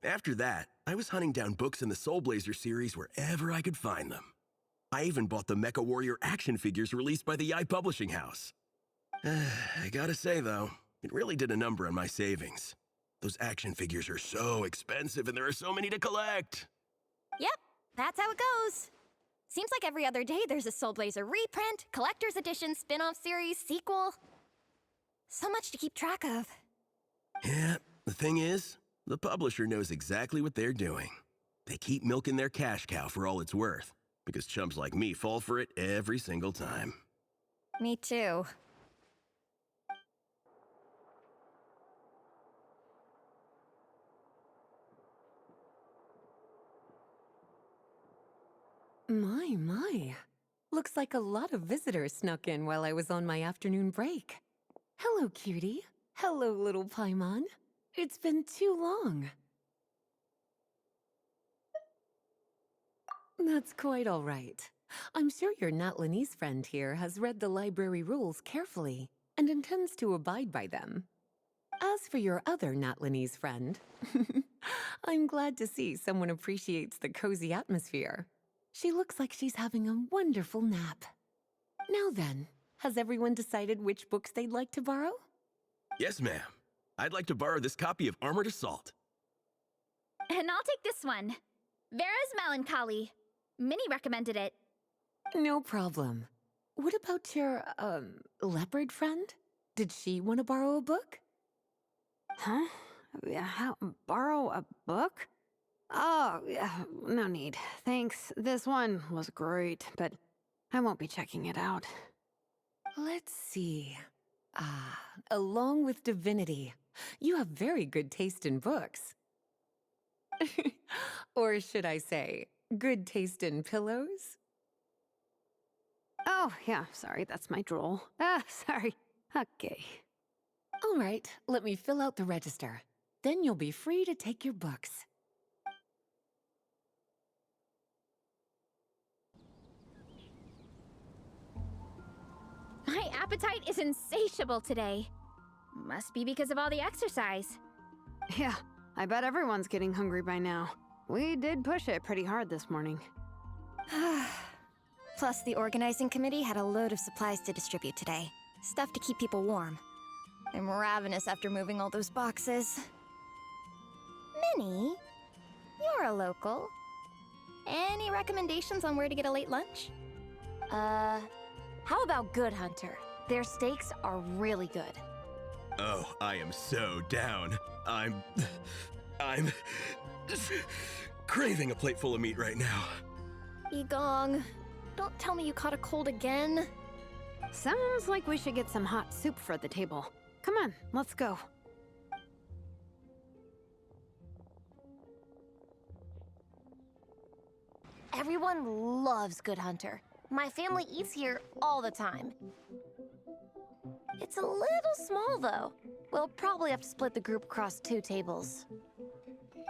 After that, I was hunting down books in the Soul Blazer series wherever I could find them. I even bought the Mecha Warrior action figures released by the Yai Publishing House. I gotta say, though, it really did a number on my savings. Those action figures are so expensive and there are so many to collect. Yep, that's how it goes. Seems like every other day there's a Soul Blazer reprint, collector's edition, spin-off series, sequel. So much to keep track of. Yeah, the thing is, The publisher knows exactly what they're doing. They keep milking their cash cow for all it's worth, because chumps like me fall for it every single time. Me too. My. Looks like a lot of visitors snuck in while I was on my afternoon break. Hello, cutie. Hello, little Paimon. It's been too long. That's quite all right. I'm sure your Natlanese friend here has read the library rules carefully and intends to abide by them. As for your other Natlanese friend, I'm glad to see someone appreciates the cozy atmosphere. She looks like she's having a wonderful nap. Now then, has everyone decided which books they'd like to borrow? Yes, ma'am. I'd like to borrow this copy of Armored Assault. And I'll take this one. Vera's Melancholy. Minnie recommended it. No problem. What about your, leopard friend? Did she want to borrow a book? Huh? How, borrow a book? Oh, yeah, no need. Thanks. This one was great, but I won't be checking it out. Let's see. Along with Divinity, you have very good taste in books. Or should I say, good taste in pillows? Oh, yeah, sorry, that's my drool. Sorry. Okay. All right, let me fill out the register. Then you'll be free to take your books. My appetite is insatiable today. Must be because of all the exercise. Yeah, I bet everyone's getting hungry by now. We did push it pretty hard this morning. Plus, the organizing committee had a load of supplies to distribute today. Stuff to keep people warm. I'm ravenous after moving all those boxes. Minnie, you're a local. Any recommendations on where to get a late lunch? How about Good Hunter? Their steaks are really good. Oh, I am so down. I'm craving a plate full of meat right now. Igong, don't tell me you caught a cold again. Sounds like we should get some hot soup for the table. Come on, let's go. Everyone loves Good Hunter. My family eats here all the time. It's a little small, though. We'll probably have to split the group across 2 tables.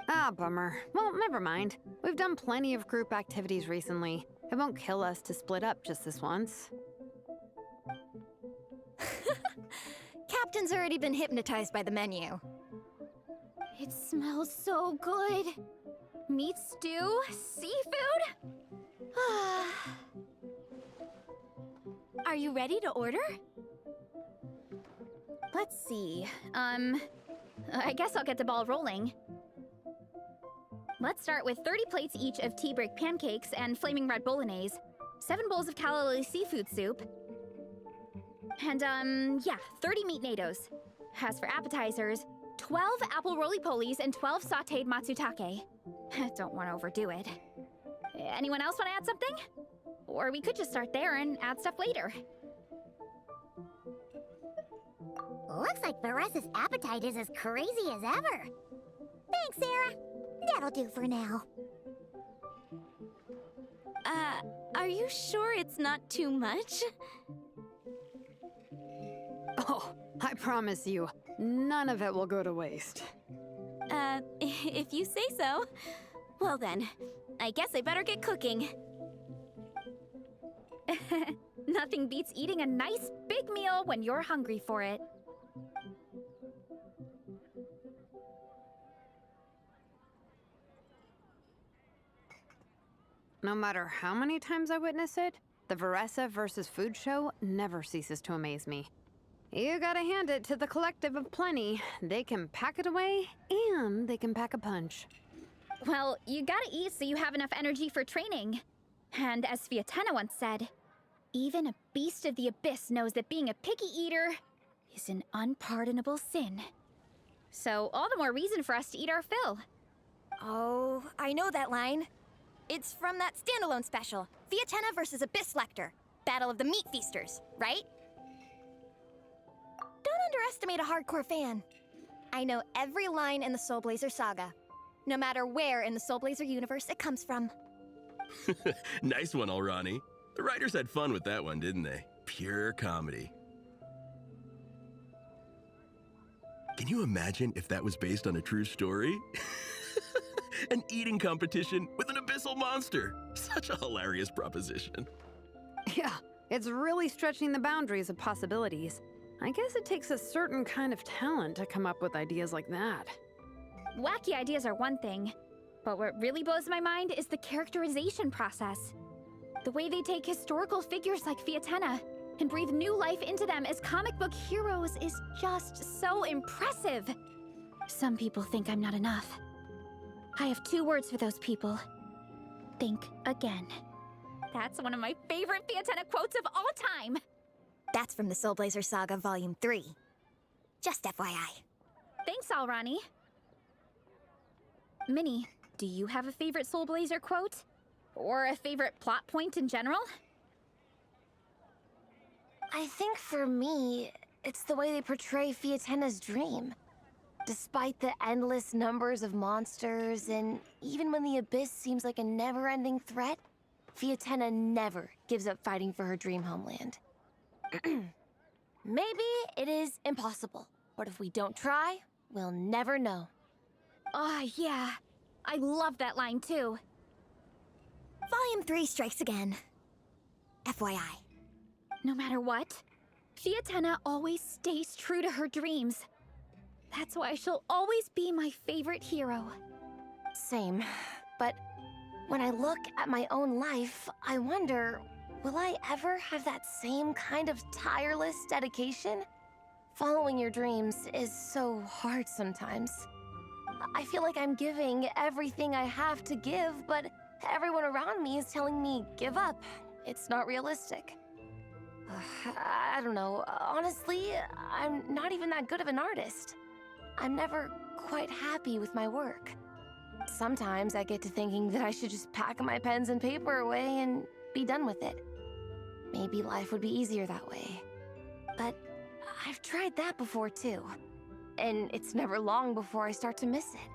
Ah, bummer. Well, never mind. We've done plenty of group activities recently. It won't kill us to split up just this once. Captain's already been hypnotized by the menu. It smells so good. Meat stew? Seafood? Are you ready to order? Let's see. I guess I'll get the ball rolling. Let's start with 30 plates each of tea break pancakes and flaming red bolognese, 7 bowls of calla seafood soup, and, 30 meat natos. As for appetizers, 12 apple roly-polies and 12 sautéed matsutake. Don't want to overdo it. Anyone else want to add something? Or we could just start there and add stuff later. Looks like Veresa's appetite is as crazy as ever. Thanks, Sarah. That'll do for now. Are you sure it's not too much? Oh, I promise you, none of it will go to waste. If you say so. Well then, I guess I better get cooking. Nothing beats eating a nice big meal when you're hungry for it. No matter how many times I witness it, the Veresa versus Food show never ceases to amaze me. You gotta hand it to the collective of plenty. They can pack it away, and they can pack a punch. Well, you gotta eat so you have enough energy for training. And as Fiatena once said, even a beast of the abyss knows that being a picky eater is an unpardonable sin. So all the more reason for us to eat our fill. Oh, I know that line. It's from that standalone special, Fiatenna versus Abyss Lecter, Battle of the Meat Feasters, right? Don't underestimate a hardcore fan. I know every line in the Soul Blazer saga, no matter where in the Soul Blazer universe it comes from. Nice one, Alrani. The writers had fun with that one, didn't they? Pure comedy. Can you imagine if that was based on a true story? An eating competition with an abyssal monster. Such a hilarious proposition. Yeah, it's really stretching the boundaries of possibilities. I guess it takes a certain kind of talent to come up with ideas like that. Wacky ideas are one thing, but what really blows my mind is the characterization process. The way they take historical figures like Fiatenna and breathe new life into them as comic book heroes is just so impressive. Some people think I'm not enough. I have 2 words for those people. Think again. That's one of my favorite Fiatenna quotes of all time. That's from the Soul Blazer Saga Volume 3. Just FYI. Thanks, Alrani. Minnie, do you have a favorite Soul Blazer quote? Or a favorite plot point in general? I think for me, it's the way they portray Fiatenna's dream. Despite the endless numbers of monsters, and even when the Abyss seems like a never-ending threat, Fiatenna never gives up fighting for her dream homeland. Maybe it is impossible, but if we don't try, we'll never know. Oh, yeah. I love that line, too. Volume 3 strikes again. FYI. No matter what, Fiatenna always stays true to her dreams. That's why she'll always be my favorite hero. Same, but when I look at my own life, I wonder, will I ever have that same kind of tireless dedication? Following your dreams is so hard sometimes. I feel like I'm giving everything I have to give, but everyone around me is telling me, give up. It's not realistic. I don't know. Honestly, I'm not even that good of an artist. I'm never quite happy with my work. Sometimes I get to thinking that I should just pack my pens and paper away and be done with it. Maybe life would be easier that way. But I've tried that before too. And it's never long before I start to miss it.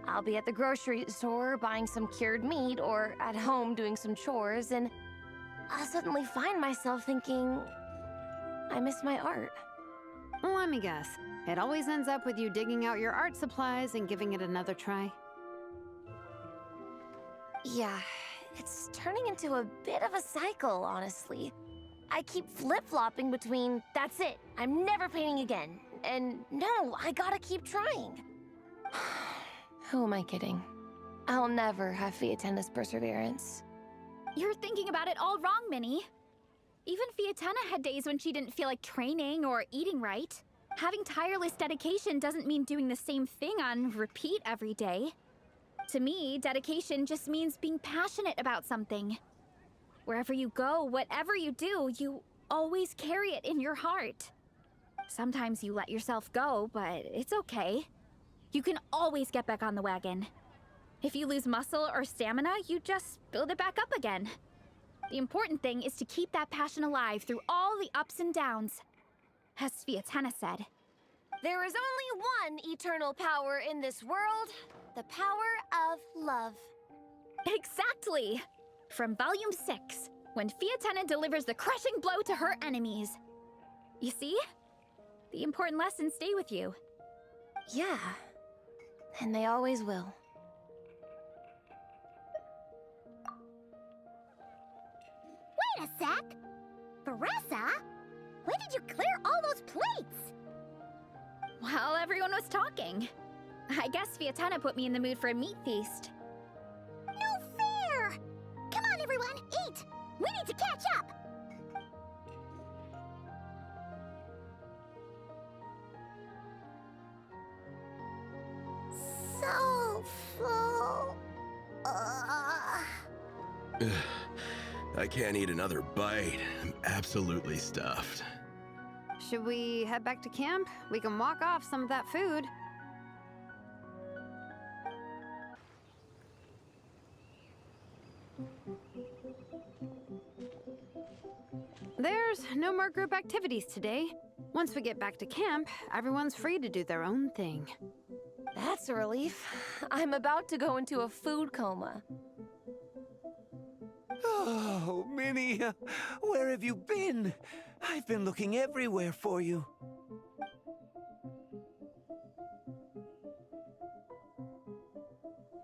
I'll be at the grocery store buying some cured meat or at home doing some chores, and I'll suddenly find myself thinking, I miss my art. Let me guess. It always ends up with you digging out your art supplies and giving it another try. Yeah, it's turning into a bit of a cycle, honestly. I keep flip-flopping between, that's it, I'm never painting again, and no, I gotta keep trying. Who am I kidding? I'll never have Fiatenna's perseverance. You're thinking about it all wrong, Minnie. Even Fiatenna had days when she didn't feel like training or eating right. Having tireless dedication doesn't mean doing the same thing on repeat every day. To me, dedication just means being passionate about something. Wherever you go, whatever you do, you always carry it in your heart. Sometimes you let yourself go, but it's okay. You can always get back on the wagon. If you lose muscle or stamina, you just build it back up again. The important thing is to keep that passion alive through all the ups and downs. As Fiatenna said, there is only one eternal power in this world, the power of love. Exactly! From Volume 6, when Fiatenna delivers the crushing blow to her enemies. You see? The important lessons stay with you. Yeah, and they always will. Wait a sec! Beressa? When did you clear all those plates? While everyone was talking. I guess Fiatenna put me in the mood for a meat feast. No fair! Come on, everyone, eat! We need to catch up! So full. I can't eat another bite. I'm absolutely stuffed. Should we head back to camp? We can walk off some of that food. There's no more group activities today. Once we get back to camp, everyone's free to do their own thing. That's a relief. I'm about to go into a food coma. Oh, Minnie, where have you been? I've been looking everywhere for you.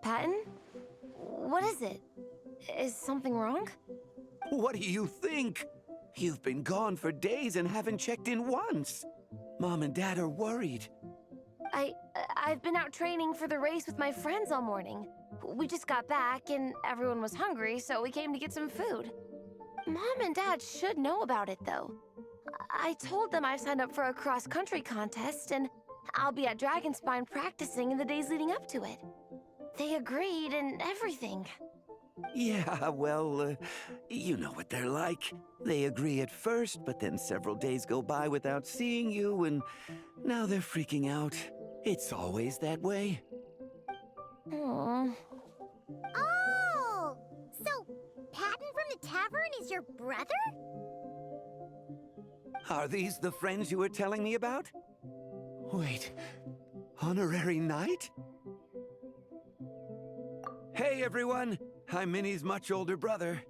Patton? What is it? Is something wrong? What do you think? You've been gone for days and haven't checked in once. Mom and Dad are worried. I've been out training for the race with my friends all morning. We just got back and everyone was hungry, so we came to get some food. Mom and Dad should know about it, though. I told them I signed up for a cross-country contest, and I'll be at Dragonspine practicing in the days leading up to it. They agreed and everything. Yeah, well, you know what they're like. They agree at first, but then several days go by without seeing you, and now they're freaking out. It's always that way. Aww. Oh! So, Patton from the tavern is your brother? Are these the friends you were telling me about? Wait, honorary knight? Hey, everyone! I'm Minnie's much older brother.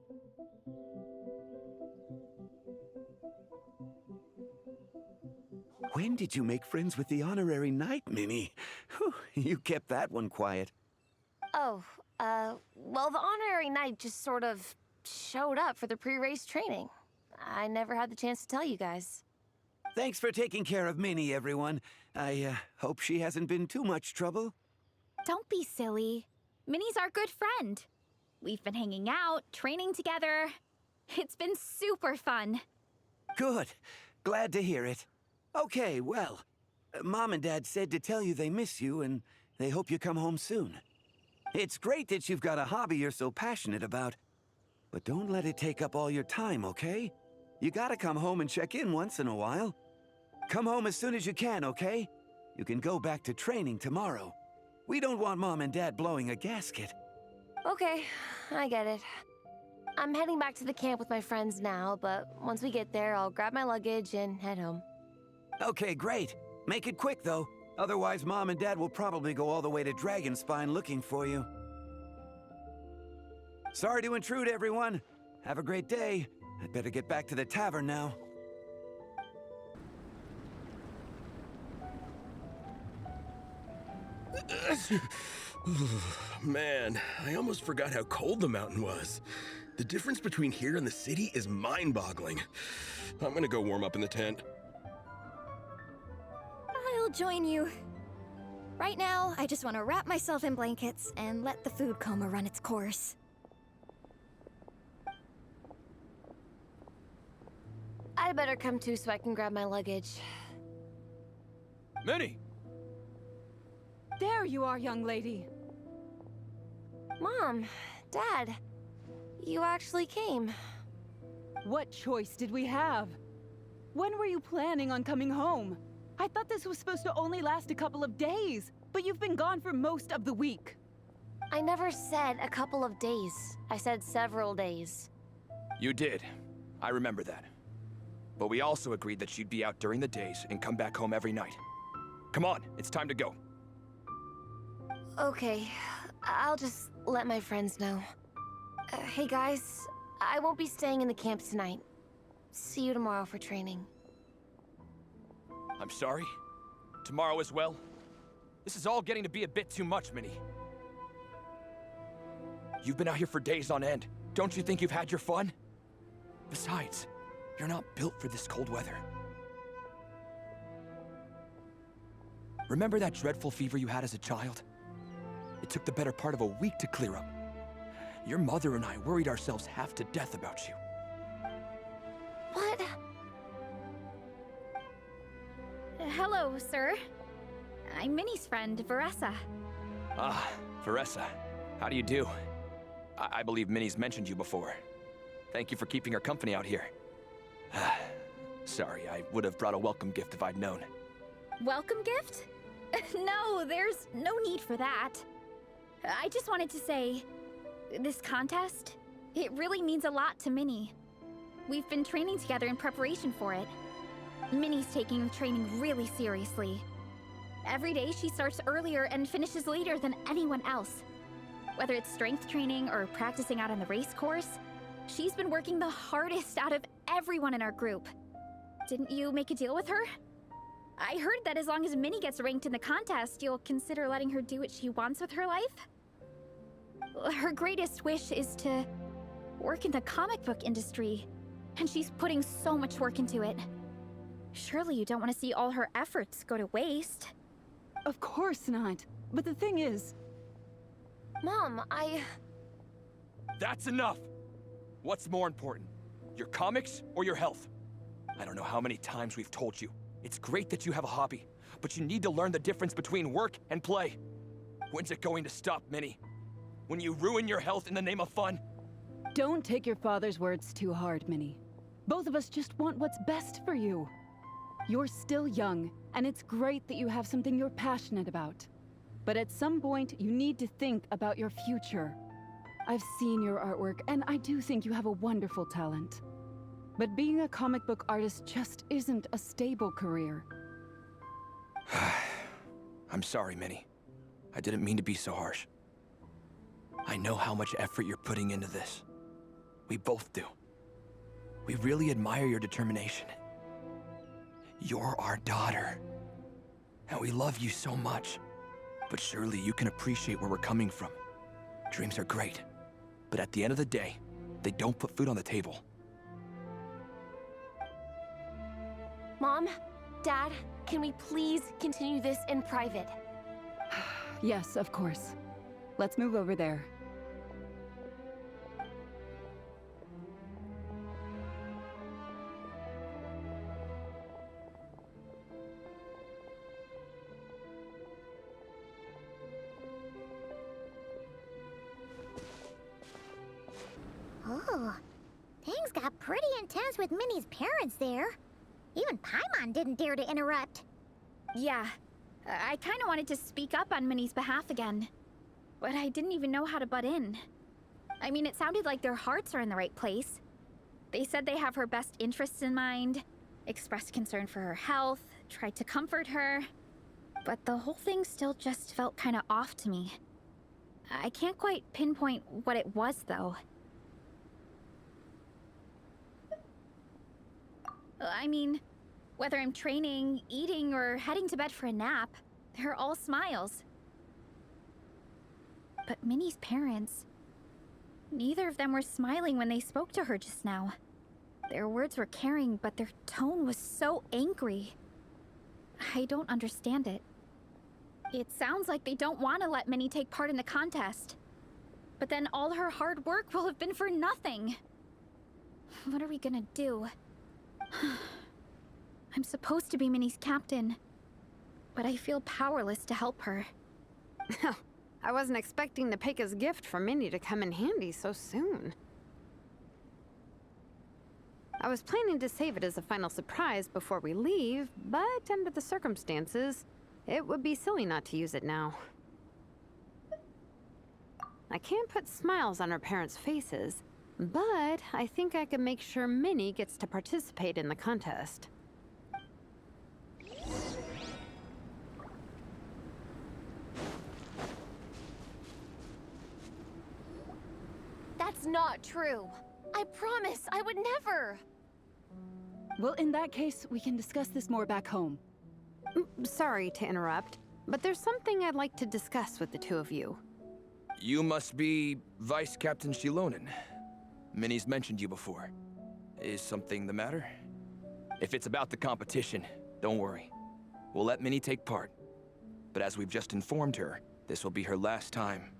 When did you make friends with the honorary knight, Minnie? Whew, you kept that one quiet. Oh, well, the honorary knight just sort of showed up for the pre-race training. I never had the chance to tell you guys. Thanks for taking care of Minnie, everyone. I hope she hasn't been too much trouble. Don't be silly. Minnie's our good friend. We've been hanging out, training together. It's been super fun. Good. Glad to hear it. Okay, well, Mom and Dad said to tell you they miss you and they hope you come home soon. It's great that you've got a hobby you're so passionate about, but don't let it take up all your time, okay? You gotta come home and check in once in a while. Come home as soon as you can, okay? You can go back to training tomorrow. We don't want Mom and Dad blowing a gasket. Okay, I get it. I'm heading back to the camp with my friends now, but once we get there, I'll grab my luggage and head home. Okay, great. Make it quick, though. Otherwise, Mom and Dad will probably go all the way to Dragonspine looking for you. Sorry to intrude, everyone. Have a great day. I'd better get back to the tavern now. Man, I almost forgot how cold the mountain was. The difference between here and the city is mind-boggling. I'm gonna go warm up in the tent. I'll join you. Right now, I just want to wrap myself in blankets and let the food coma run its course. I'd better come too so I can grab my luggage. Minnie! There you are, young lady. Mom, Dad, you actually came. What choice did we have? When were you planning on coming home? I thought this was supposed to only last a couple of days, but you've been gone for most of the week. I never said a couple of days. I said several days. You did. I remember that. But we also agreed that you'd be out during the days and come back home every night. Come on, it's time to go. Okay, I'll just let my friends know. Hey guys, I won't be staying in the camp tonight. See you tomorrow for training. I'm sorry. Tomorrow as well. This is all getting to be a bit too much, Minnie. You've been out here for days on end. Don't you think you've had your fun? Besides, you're not built for this cold weather. Remember that dreadful fever you had as a child? It took the better part of a week to clear up. Your mother and I worried ourselves half to death about you. What? Hello, sir. I'm Minnie's friend, Veressa. Ah, Veressa. How do you do? I believe Minnie's mentioned you before. Thank you for keeping her company out here. Sorry, I would have brought a welcome gift if I'd known. Welcome gift? No, there's no need for that. I just wanted to say, this contest, It really means a lot to Minnie. We've been training together in preparation for it. Minnie's taking the training really seriously. Every day she starts earlier and finishes later than anyone else. Whether it's strength training or practicing out on the race course, she's been working the hardest out of everyone in our group. Didn't you make a deal with her? I heard that as long as Minnie gets ranked in the contest, you'll consider letting her do what she wants with her life? Her greatest wish is to work in the comic book industry, and she's putting so much work into it. Surely you don't want to see all her efforts go to waste. Of course not. But the thing is... Mom, That's enough! What's more important? Your comics or your health? I don't know how many times we've told you. It's great that you have a hobby, but you need to learn the difference between work and play. When's it going to stop, Minnie? When you ruin your health in the name of fun? Don't take your father's words too hard, Minnie. Both of us just want what's best for you. You're still young, and it's great that you have something you're passionate about. But at some point, you need to think about your future. I've seen your artwork, and I do think you have a wonderful talent. But being a comic book artist just isn't a stable career. I'm sorry, Minnie. I didn't mean to be so harsh. I know how much effort you're putting into this. We both do. We really admire your determination. You're our daughter. And we love you so much. But surely you can appreciate where we're coming from. Dreams are great. But at the end of the day, they don't put food on the table. Mom, Dad, can we please continue this in private? Yes, of course. Let's move over there. Oh, things got pretty intense with Minnie's parents there. Even Paimon didn't dare to interrupt. Yeah, I kind of wanted to speak up on Minnie's behalf again, but I didn't even know how to butt in. I mean, it sounded like their hearts are in the right place. They said they have her best interests in mind, expressed concern for her health, tried to comfort her, but the whole thing still just felt kind of off to me. I can't quite pinpoint what it was, though. I mean, whether I'm training, eating, or heading to bed for a nap, they're all smiles. But Minnie's parents, neither of them were smiling when they spoke to her just now. Their words were caring, but their tone was so angry. I don't understand it. It sounds like they don't want to let Minnie take part in the contest. But then all her hard work will have been for nothing. What are we gonna do? I'm supposed to be Minnie's captain, but I feel powerless to help her. I wasn't expecting the Peka's gift for Minnie to come in handy so soon. I was planning to save it as a final surprise before we leave, but under the circumstances, it would be silly not to use it now. I can't put smiles on her parents' faces, but I think I can make sure Minnie gets to participate in the contest. That's not true. I promise, I would never. Well, in that case, we can discuss this more back home. Sorry to interrupt, but there's something I'd like to discuss with the two of you. You must be Vice Captain Shilonen. Minnie's mentioned you before. Is something the matter? If it's about the competition, don't worry. We'll let Minnie take part. But as we've just informed her, this will be her last time.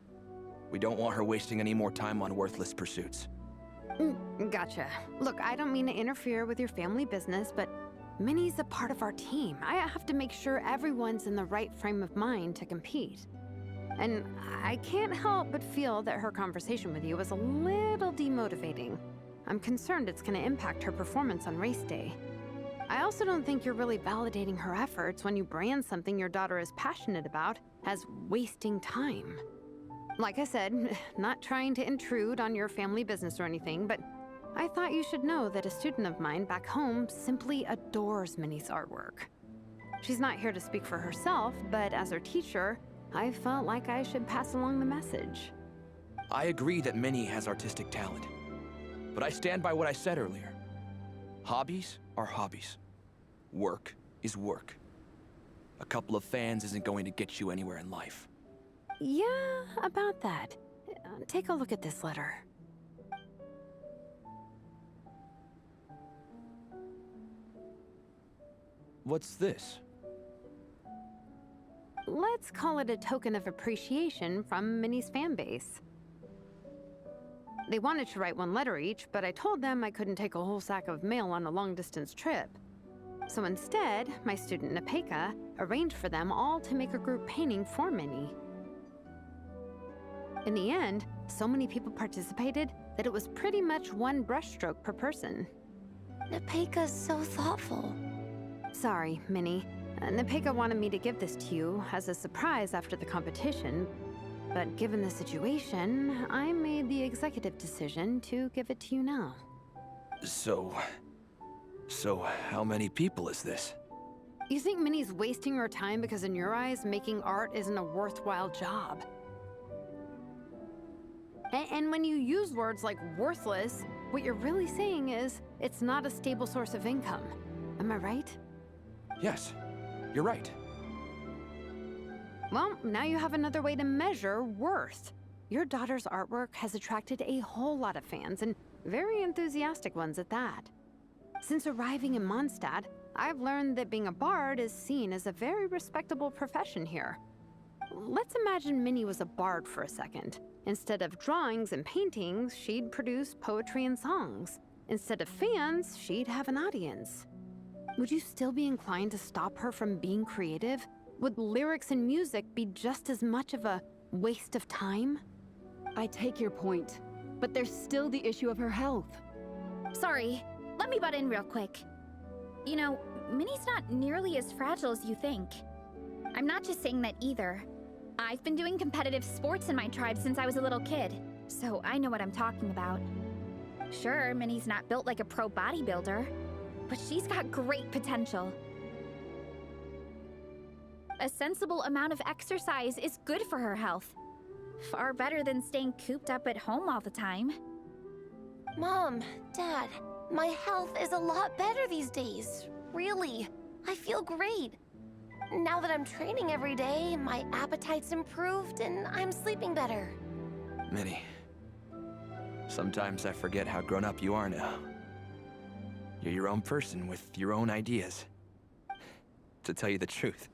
We don't want her wasting any more time on worthless pursuits. Gotcha. Look, I don't mean to interfere with your family business, but Minnie's a part of our team. I have to make sure everyone's in the right frame of mind to compete. And I can't help but feel that her conversation with you was a little demotivating. I'm concerned it's going to impact her performance on race day. I also don't think you're really validating her efforts when you brand something your daughter is passionate about as wasting time. Like I said, not trying to intrude on your family business or anything, but I thought you should know that a student of mine back home simply adores Minnie's artwork. She's not here to speak for herself, but as her teacher, I felt like I should pass along the message. I agree that Minnie has artistic talent, but I stand by what I said earlier. Hobbies are hobbies. Work is work. A couple of fans isn't going to get you anywhere in life. Yeah, about that. Take a look at this letter. What's this? Let's call it a token of appreciation from Minnie's fan base. They wanted to write one letter each, but I told them I couldn't take a whole sack of mail on a long-distance trip. So instead, my student Napeka arranged for them all to make a group painting for Minnie. In the end, so many people participated that it was pretty much one brushstroke per person. Napeka's so thoughtful. Sorry, Minnie. Napeka wanted me to give this to you as a surprise after the competition, but given the situation, I made the executive decision to give it to you now. So how many people is this? You think Minnie's wasting her time because in your eyes, making art isn't a worthwhile job? And when you use words like worthless, what you're really saying is it's not a stable source of income. Am I right? Yes, you're right. Well, now you have another way to measure worth. Your daughter's artwork has attracted a whole lot of fans, and very enthusiastic ones at that. Since arriving in Mondstadt, I've learned that being a bard is seen as a very respectable profession here. Let's imagine Minnie was a bard for a second. Instead of drawings and paintings, she'd produce poetry and songs. Instead of fans, she'd have an audience. Would you still be inclined to stop her from being creative? Would lyrics and music be just as much of a waste of time? I take your point, but there's still the issue of her health. Sorry, let me butt in real quick. You know, Minnie's not nearly as fragile as you think. I'm not just saying that either. I've been doing competitive sports in my tribe since I was a little kid, so I know what I'm talking about. Sure, Minnie's not built like a pro bodybuilder, but she's got great potential. A sensible amount of exercise is good for her health. Far better than staying cooped up at home all the time. Mom, Dad, my health is a lot better these days. Really, I feel great. Now that I'm training every day, my appetite's improved and I'm sleeping better. Minnie, sometimes I forget how grown up you are now. You're your own person with your own ideas. To tell you the truth,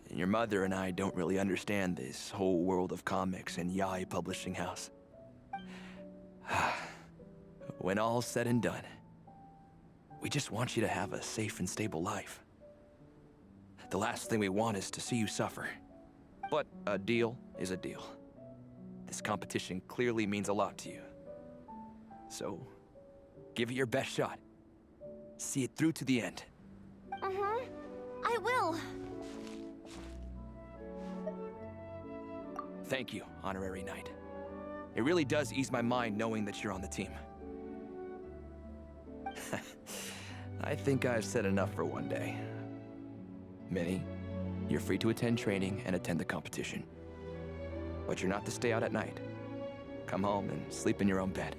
your mother and I don't really understand this whole world of comics and Yai Publishing House. When all's said and done, we just want you to have a safe and stable life. The last thing we want is to see you suffer. But a deal is a deal. This competition clearly means a lot to you. So, give it your best shot. See it through to the end. I will. Thank you, Honorary Knight. It really does ease my mind knowing that you're on the team. I think I've said enough for one day. Minnie, you're free to attend training and attend the competition. But you're not to stay out at night. Come home and sleep in your own bed.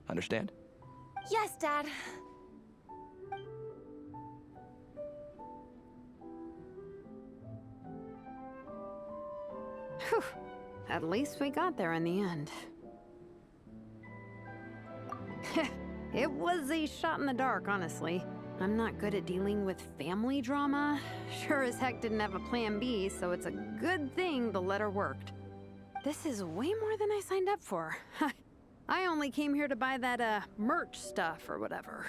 Understand? Yes, Dad. Whew. At least we got there in the end. It was a shot in the dark, honestly. I'm not good at dealing with family drama. Sure as heck didn't have a plan B, so it's a good thing the letter worked. This is way more than I signed up for. I only came here to buy that, merch stuff or whatever.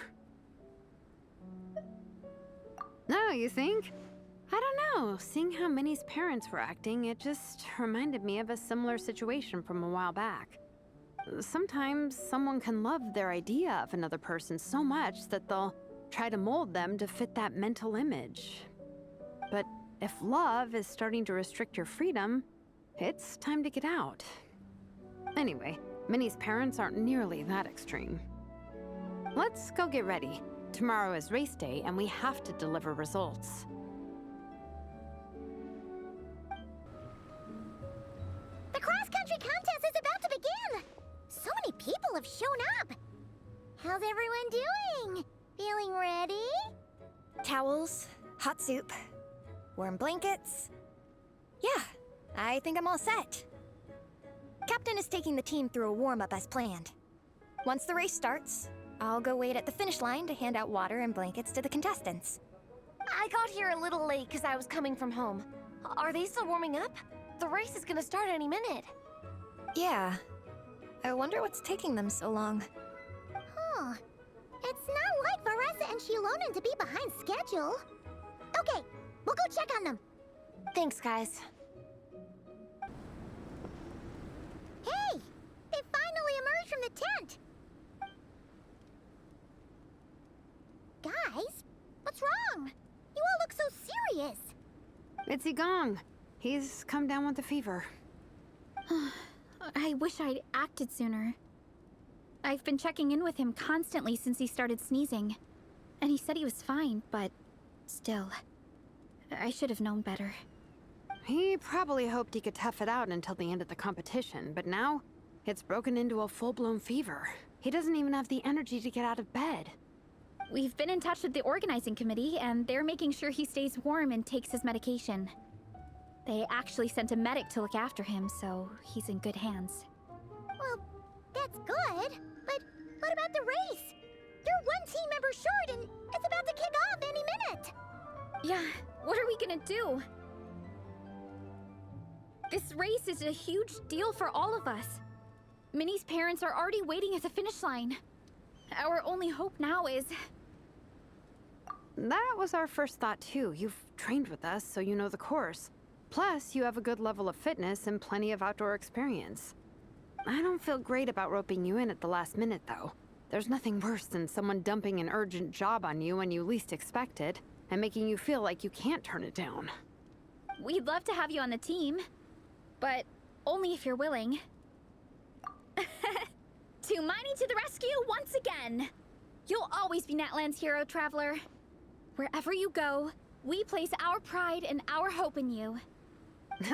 No, you think? I don't know. Seeing how Minnie's parents were acting, it just reminded me of a similar situation from a while back. Sometimes someone can love their idea of another person so much that they'll try to mold them to fit that mental image. But if love is starting to restrict your freedom, It's time to get out. Anyway, Minnie's parents aren't nearly that extreme. Let's go get ready. Tomorrow is race day, and we have to deliver results. The cross-country contest is about to begin! So many people have shown up! How's everyone doing? Feeling ready? Towels, hot soup, warm blankets. Yeah, I think I'm all set. Captain is taking the team through a warm-up as planned. Once the race starts, I'll go wait at the finish line to hand out water and blankets to the contestants. I got here a little late because I was coming from home. Are they still warming up? The race is gonna start any minute. Yeah. I wonder what's taking them so long. Huh. It's not like Veressa and Shilonen to be behind schedule. Okay, we'll go check on them. Thanks, guys. Hey! They finally emerged from the tent! Guys, what's wrong? You all look so serious. It's Igong. He's come down with a fever. I wish I'd acted sooner. I've been checking in with him constantly since he started sneezing. And he said he was fine, but still, I should have known better. He probably hoped he could tough it out until the end of the competition, but now it's broken into a full-blown fever. He doesn't even have the energy to get out of bed. We've been in touch with the organizing committee, and they're making sure he stays warm and takes his medication. They actually sent a medic to look after him, so he's in good hands. Well, that's good, but what about the race? You're one team member short, and it's about to kick off any minute. Yeah, what are we gonna do? This race is a huge deal for all of us. Minnie's parents are already waiting at the finish line. Our only hope now is... That was our first thought too. You've trained with us, so you know the course. Plus, you have a good level of fitness and plenty of outdoor experience. I don't feel great about roping you in at the last minute, though. There's nothing worse than someone dumping an urgent job on you when you least expect it, and making you feel like you can't turn it down. We'd love to have you on the team, but only if you're willing. Tumaini to the rescue once again! You'll always be Natlan's hero, Traveler. Wherever you go, we place our pride and our hope in you.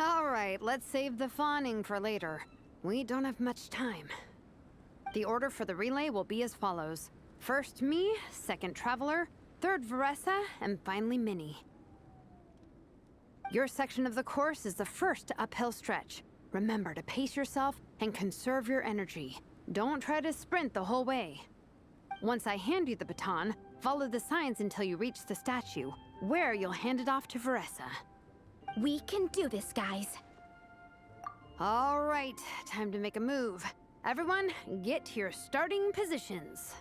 All right, let's save the fawning for later. We don't have much time. The order for the relay will be as follows. First me, second Traveler, third Veressa, and finally Minnie. Your section of the course is the first uphill stretch. Remember to pace yourself and conserve your energy. Don't try to sprint the whole way. Once I hand you the baton, follow the signs until you reach the statue, where you'll hand it off to Veressa. We can do this, guys. All right, time to make a move. Everyone, get to your starting positions.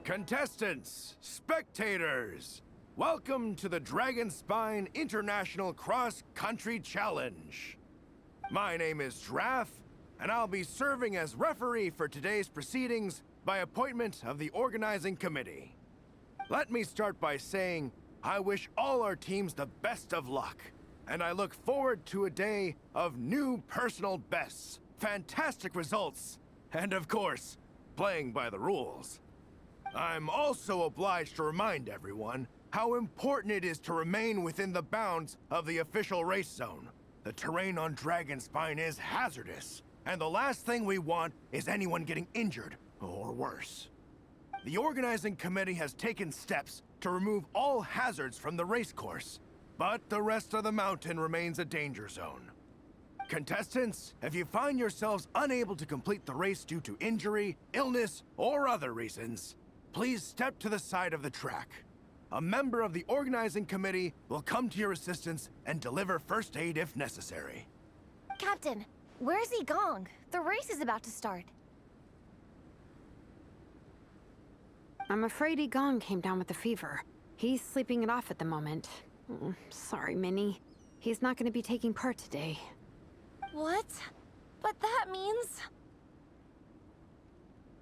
Contestants, spectators, welcome to the Dragonspine International Cross Country Challenge. My name is Draff, and I'll be serving as referee for today's proceedings by appointment of the organizing committee. Let me start by saying I wish all our teams the best of luck, and I look forward to a day of new personal bests, fantastic results, and of course, playing by the rules. I'm also obliged to remind everyone how important it is to remain within the bounds of the official race zone. The terrain on Dragonspine is hazardous, and the last thing we want is anyone getting injured, or worse. The organizing committee has taken steps to remove all hazards from the race course, but the rest of the mountain remains a danger zone. Contestants, if you find yourselves unable to complete the race due to injury, illness, or other reasons, please step to the side of the track. A member of the organizing committee will come to your assistance and deliver first aid if necessary. Captain, where's Igong? The race is about to start. I'm afraid Igong came down with a fever. He's sleeping it off at the moment. Sorry, Minnie. He's not going to be taking part today. What? But that means...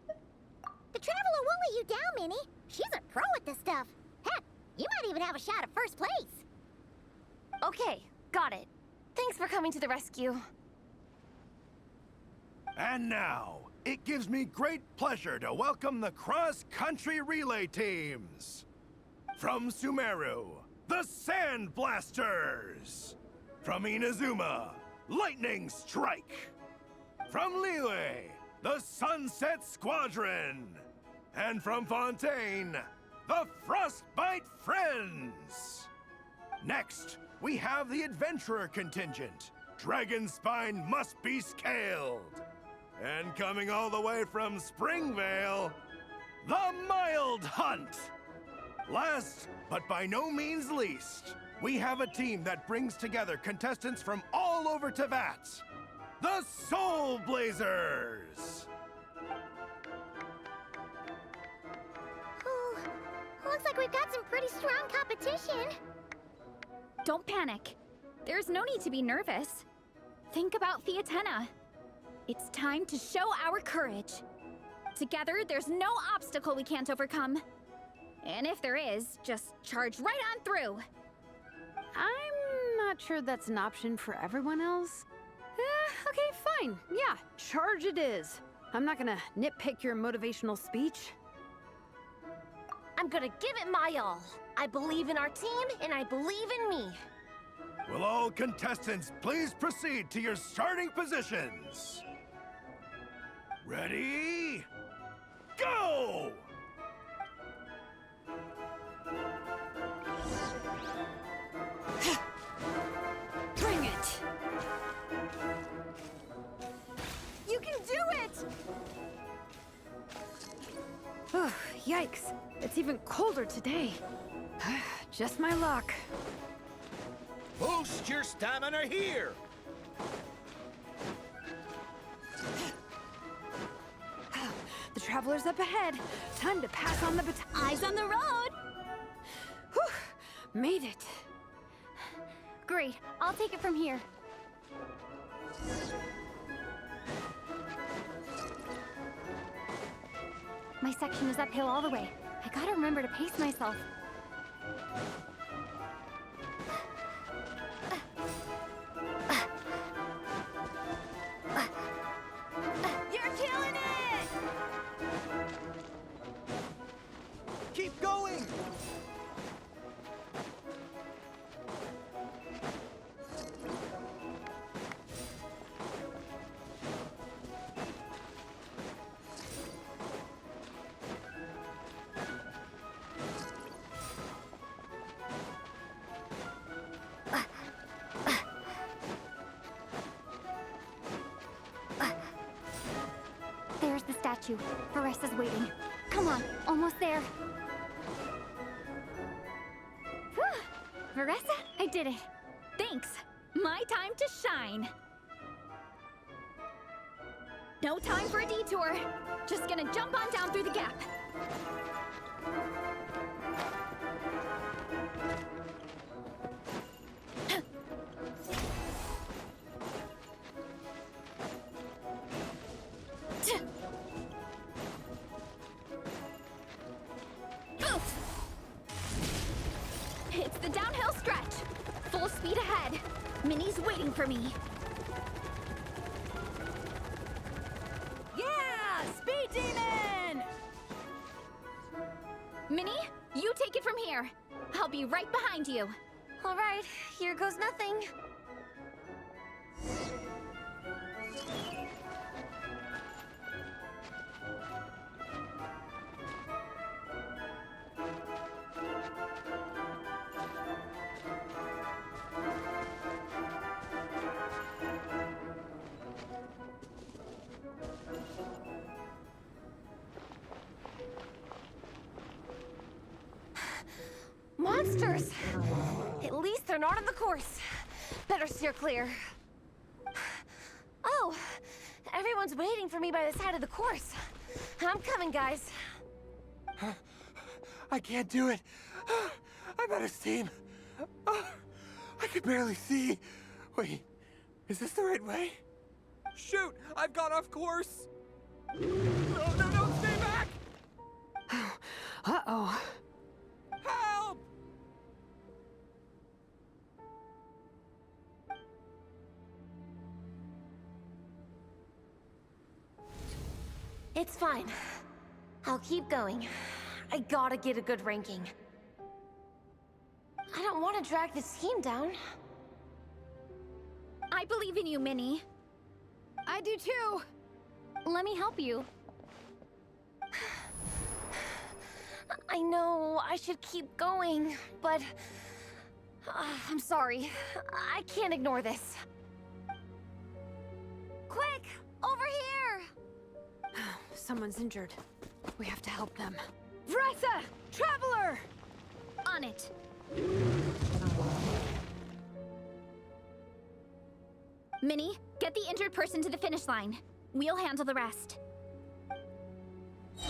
The Traveler won't let you down, Minnie. She's a pro at this stuff. Heck, you might even have a shot at first place. Okay, got it. Thanks for coming to the rescue. And now, it gives me great pleasure to welcome the cross-country relay teams. From Sumeru, the Sand Blasters. From Inazuma, Lightning Strike. From Liyue, the Sunset Squadron. And from Fontaine, the Frostbite Friends. Next, we have the Adventurer contingent. Dragonspine must be scaled. And coming all the way from Springvale, the Mild Hunt. Last, but by no means least, we have a team that brings together contestants from all over Teyvat. The Soul Blazers! Ooh, looks like we've got some pretty strong competition. Don't panic. There's no need to be nervous. Think about Fiatenna. It's time to show our courage. Together, there's no obstacle we can't overcome. And if there is, just charge right on through. I'm not sure that's an option for everyone else. Okay, fine. Yeah, charge it is. I'm not gonna nitpick your motivational speech. I'm gonna give it my all. I believe in our team, and I believe in me. Will all contestants please proceed to your starting positions? Ready? Go! Bring it! You can do it! Oh, yikes. It's even colder today. Just my luck. Boost your stamina here! The traveler's up ahead. Time to pass on the baton. Eyes on the road! Whew! Made it. Great, I'll take it from here. My section is uphill all the way. I gotta remember to pace myself. You're killing it! Keep going! There's the statue. Varesa's waiting. Come on, almost there. Whew! Varesa, I did it. Thanks. My time to shine. No time for a detour. Just gonna jump on down through the gap. It's the downhill stretch. Full speed ahead. Minnie's waiting for me. Yeah! Speed Demon! Minnie, you take it from here. I'll be right behind you. All right, here goes nothing. Monsters! At least they're not on the course. Better steer clear. Oh, everyone's waiting for me by the side of the course. I'm coming, guys. I can't do it. I'm out of steam. I can barely see. Wait, is this the right way? Shoot! I've gone off course! No, stay back! Uh-oh. Help! It's fine. I'll keep going. I gotta get a good ranking. I don't want to drag this team down. I believe in you, Minnie. I do too. Let me help you. I know I should keep going, but I'm sorry. I can't ignore this. Quick! Over here! Someone's injured. We have to help them. Vressa! Traveler! On it. Minnie, get the injured person to the finish line. We'll handle the rest.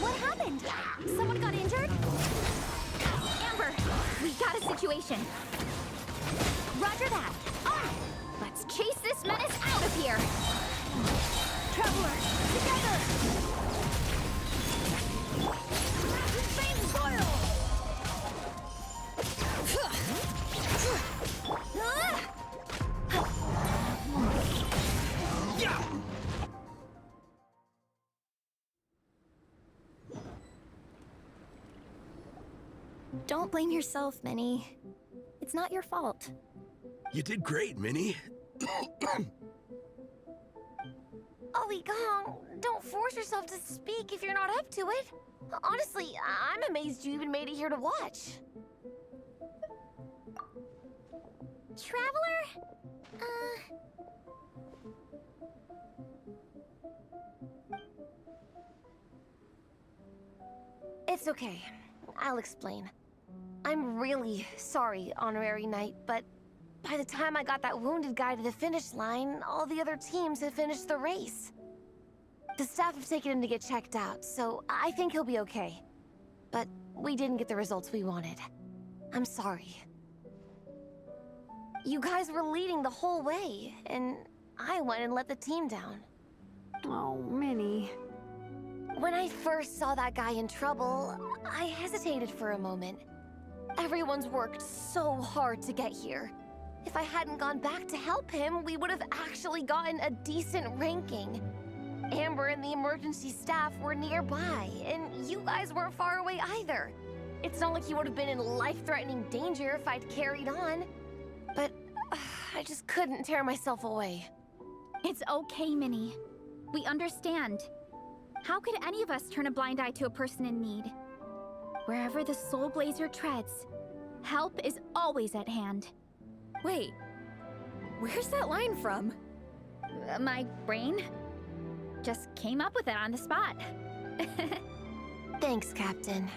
What happened? Someone got injured? Amber, we got a situation. Roger that. On! Let's chase this menace out of here. Traveler, together! Flames boil! Don't blame yourself, Minnie. It's not your fault. You did great, Minnie. Ollie Gong, don't force yourself to speak if you're not up to it. Honestly, I'm amazed you even made it here to watch. Traveler? It's okay. I'll explain. I'm really sorry, Honorary Knight, but by the time I got that wounded guy to the finish line, all the other teams had finished the race. The staff have taken him to get checked out, so I think he'll be okay. But we didn't get the results we wanted. I'm sorry. You guys were leading the whole way, and I went and let the team down. Oh, Minnie. When I first saw that guy in trouble, I hesitated for a moment. Everyone's worked so hard to get here. If I hadn't gone back to help him, we would have actually gotten a decent ranking. Amber and the emergency staff were nearby, and you guys weren't far away either. It's not like you would have been in life-threatening danger if I'd carried on. But I just couldn't tear myself away. It's okay, Minnie. We understand. How could any of us turn a blind eye to a person in need? Wherever the Soul Blazer treads, help is always at hand. Wait, where's that line from? My brain just came up with it on the spot. Thanks, Captain.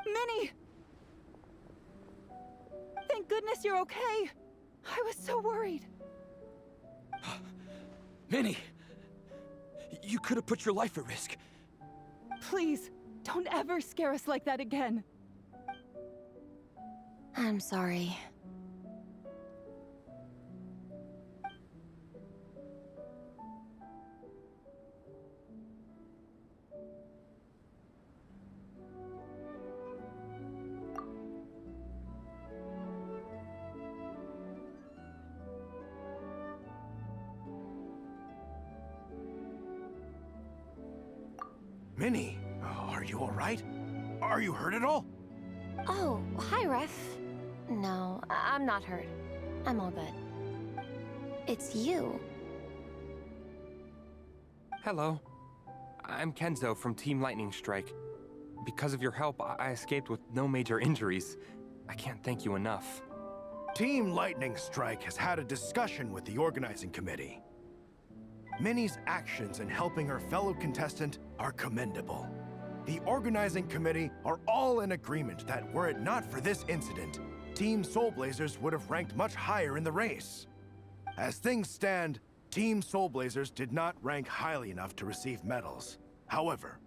Minnie! Thank goodness you're okay. I was so worried. Minnie! You could have put your life at risk. Please, don't ever scare us like that again. I'm sorry. Minnie, are you all right? Are you hurt at all? Oh, hi, Ref. No, I'm not hurt. I'm all good. It's you. Hello. I'm Kenzo from Team Lightning Strike. Because of your help, I escaped with no major injuries. I can't thank you enough. Team Lightning Strike has had a discussion with the organizing committee. Minnie's actions in helping her fellow contestant are commendable. The organizing committee are all in agreement that were it not for this incident, Team Soul Blazers would have ranked much higher in the race. As things stand, Team Soul Blazers did not rank highly enough to receive medals. However,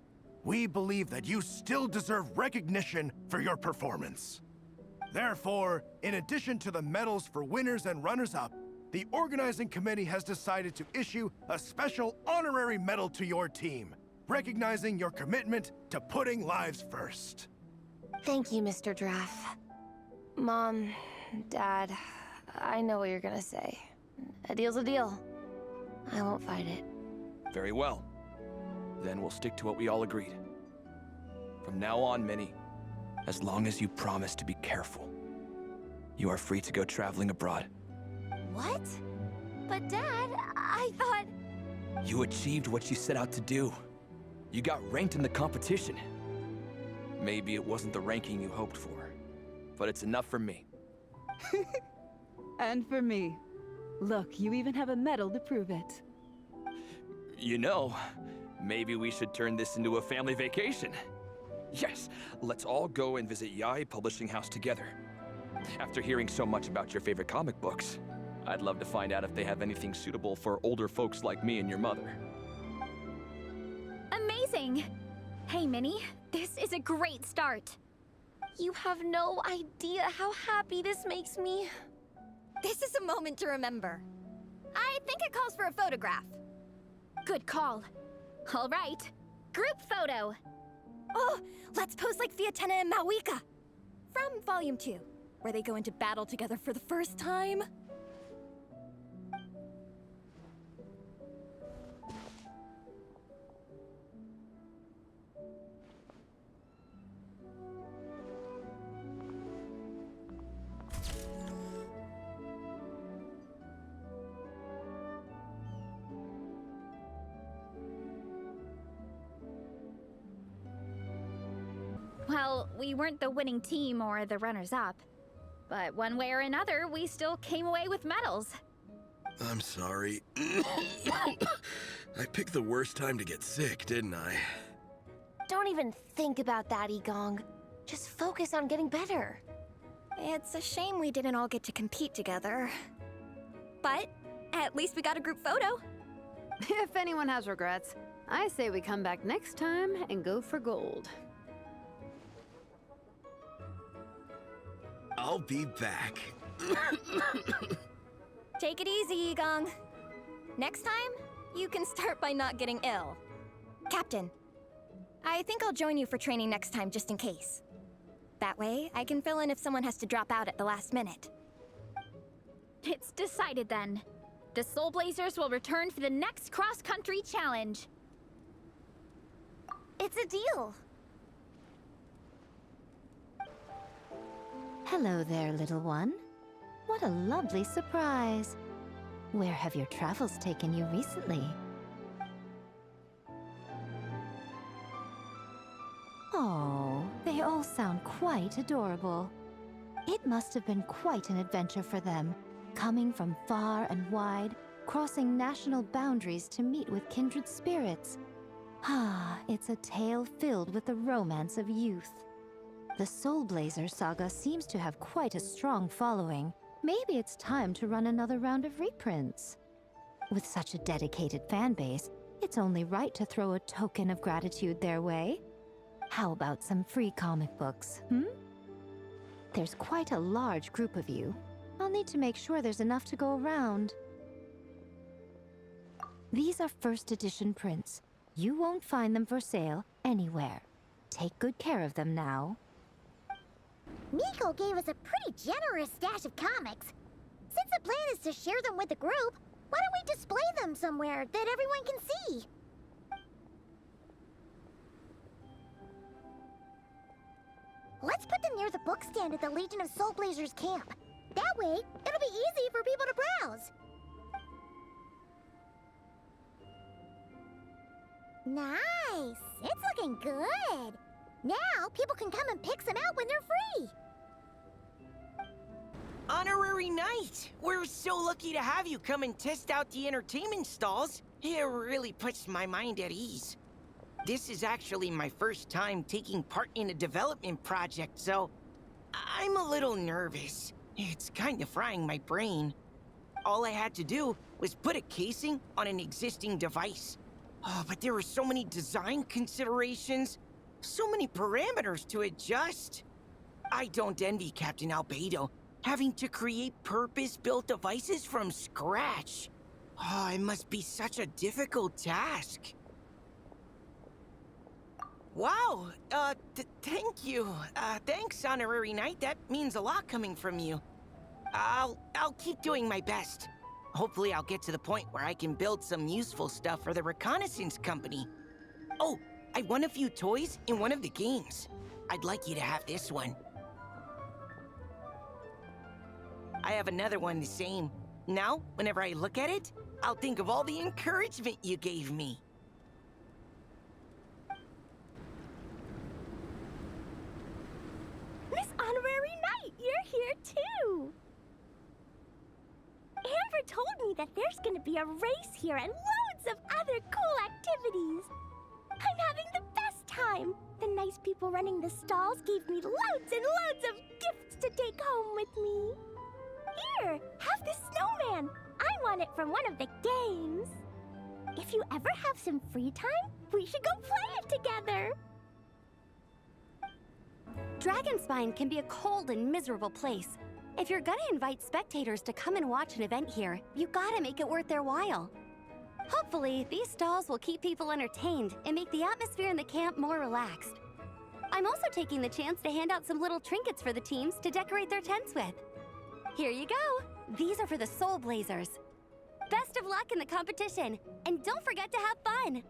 we believe that you still deserve recognition for your performance. Therefore, in addition to the medals for winners and runners-up, the organizing committee has decided to issue a special honorary medal to your team, recognizing your commitment to putting lives first. Thank you, Mr. Draff. Mom, Dad, I know what you're gonna say. A deal's a deal. I won't fight it. Very well. Then we'll stick to what we all agreed. From now on, Minnie, as long as you promise to be careful, you are free to go traveling abroad. What? But Dad, I thought... You achieved what you set out to do. You got ranked in the competition. Maybe it wasn't the ranking you hoped for, but it's enough for me. And for me. Look, you even have a medal to prove it. You know, maybe we should turn this into a family vacation. Yes, let's all go and visit Yae Publishing House together. After hearing so much about your favorite comic books, I'd love to find out if they have anything suitable for older folks like me and your mother. Amazing! Hey, Minnie, this is a great start. You have no idea how happy this makes me. This is a moment to remember. I think it calls for a photograph. Good call. All right, group photo. Oh, let's pose like Fiatena and Mawika. From Volume 2, where they go into battle together for the first time. Well, we weren't the winning team or the runners-up. But one way or another, we still came away with medals. I'm sorry. I picked the worst time to get sick, didn't I? Don't even think about that, Igong. Just focus on getting better. It's a shame we didn't all get to compete together. But at least we got a group photo. If anyone has regrets, I say we come back next time and go for gold. I'll be back. Take it easy, Igong. Next time, you can start by not getting ill. Captain, I think I'll join you for training next time just in case. That way, I can fill in if someone has to drop out at the last minute. It's decided then. The Soul Blazers will return for the next cross-country challenge. It's a deal. Hello there, little one. What a lovely surprise. Where have your travels taken you recently? Oh, they all sound quite adorable. It must have been quite an adventure for them, coming from far and wide, crossing national boundaries to meet with kindred spirits. Ah, it's a tale filled with the romance of youth. The Soul Blazer saga seems to have quite a strong following. Maybe it's time to run another round of reprints. With such a dedicated fan base, it's only right to throw a token of gratitude their way. How about some free comic books, There's quite a large group of you. I'll need to make sure there's enough to go around. These are first edition prints. You won't find them for sale anywhere. Take good care of them now. Miko gave us a pretty generous stash of comics. Since the plan is to share them with the group, why don't we display them somewhere that everyone can see? Let's put them near the book stand at the Legion of Soul Blazers camp. That way, it'll be easy for people to browse. Nice! It's looking good! Now, people can come and pick some out when they're free! Honorary Knight! We're so lucky to have you come and test out the entertainment stalls. It really puts my mind at ease. This is actually my first time taking part in a development project, so I'm a little nervous. It's kind of frying my brain. All I had to do was put a casing on an existing device. Oh, but there were so many design considerations, so many parameters to adjust. I don't envy Captain Albedo, having to create purpose-built devices from scratch. Oh, it must be such a difficult task. Wow, thank you. Thanks, Honorary Knight. That means a lot coming from you. I'll keep doing my best. Hopefully I'll get to the point where I can build some useful stuff for the reconnaissance company. Oh, I won a few toys in one of the games. I'd like you to have this one. I have another one the same. Now, whenever I look at it, I'll think of all the encouragement you gave me. Miss Honorary Knight, you're here too! Amber told me that there's gonna be a race here and loads of other cool activities. I'm having the best time. The nice people running the stalls gave me loads and loads of gifts to take home with me. Here, have this snowman. I won it from one of the games. If you ever have some free time, we should go play it together. Dragonspine can be a cold and miserable place. If you're gonna invite spectators to come and watch an event here, you gotta make it worth their while. Hopefully, these stalls will keep people entertained and make the atmosphere in the camp more relaxed. I'm also taking the chance to hand out some little trinkets for the teams to decorate their tents with. Here you go. These are for the Soul Blazers. Best of luck in the competition, and don't forget to have fun.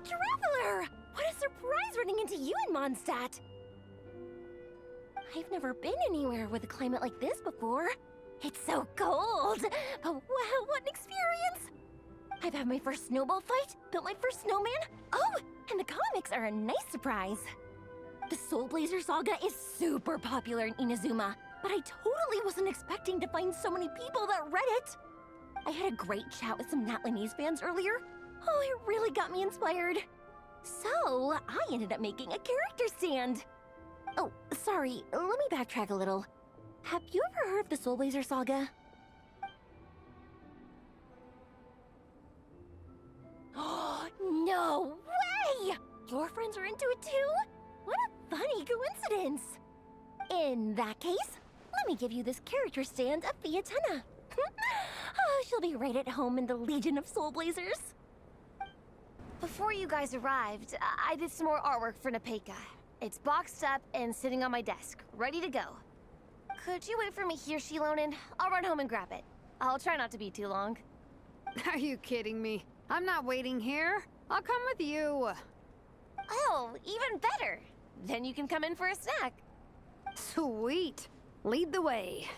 Traveler! What a surprise running into you in Mondstadt! I've never been anywhere with a climate like this before. It's so cold, but wow, what an experience! I've had my first snowball fight, built my first snowman. Oh, and the comics are a nice surprise. The Soul Blazer saga is super popular in Inazuma, but I totally wasn't expecting to find so many people that read it. I had a great chat with some Natlanese fans earlier. Oh, it really got me inspired. So, I ended up making a character stand. Oh, sorry, let me backtrack a little. Have you ever heard of the Soul Blazer saga? Oh, no way! Your friends are into it too? What a funny coincidence! In that case, let me give you this character stand of Fiatena. Oh, she'll be right at home in the Legion of Soul Blazers. Before you guys arrived, I did some more artwork for Nepeka. It's boxed up and sitting on my desk, ready to go. Could you wait for me here, Shilonen? I'll run home and grab it. I'll try not to be too long. Are you kidding me? I'm not waiting here. I'll come with you. Oh, even better. Then you can come in for a snack. Sweet. Lead the way.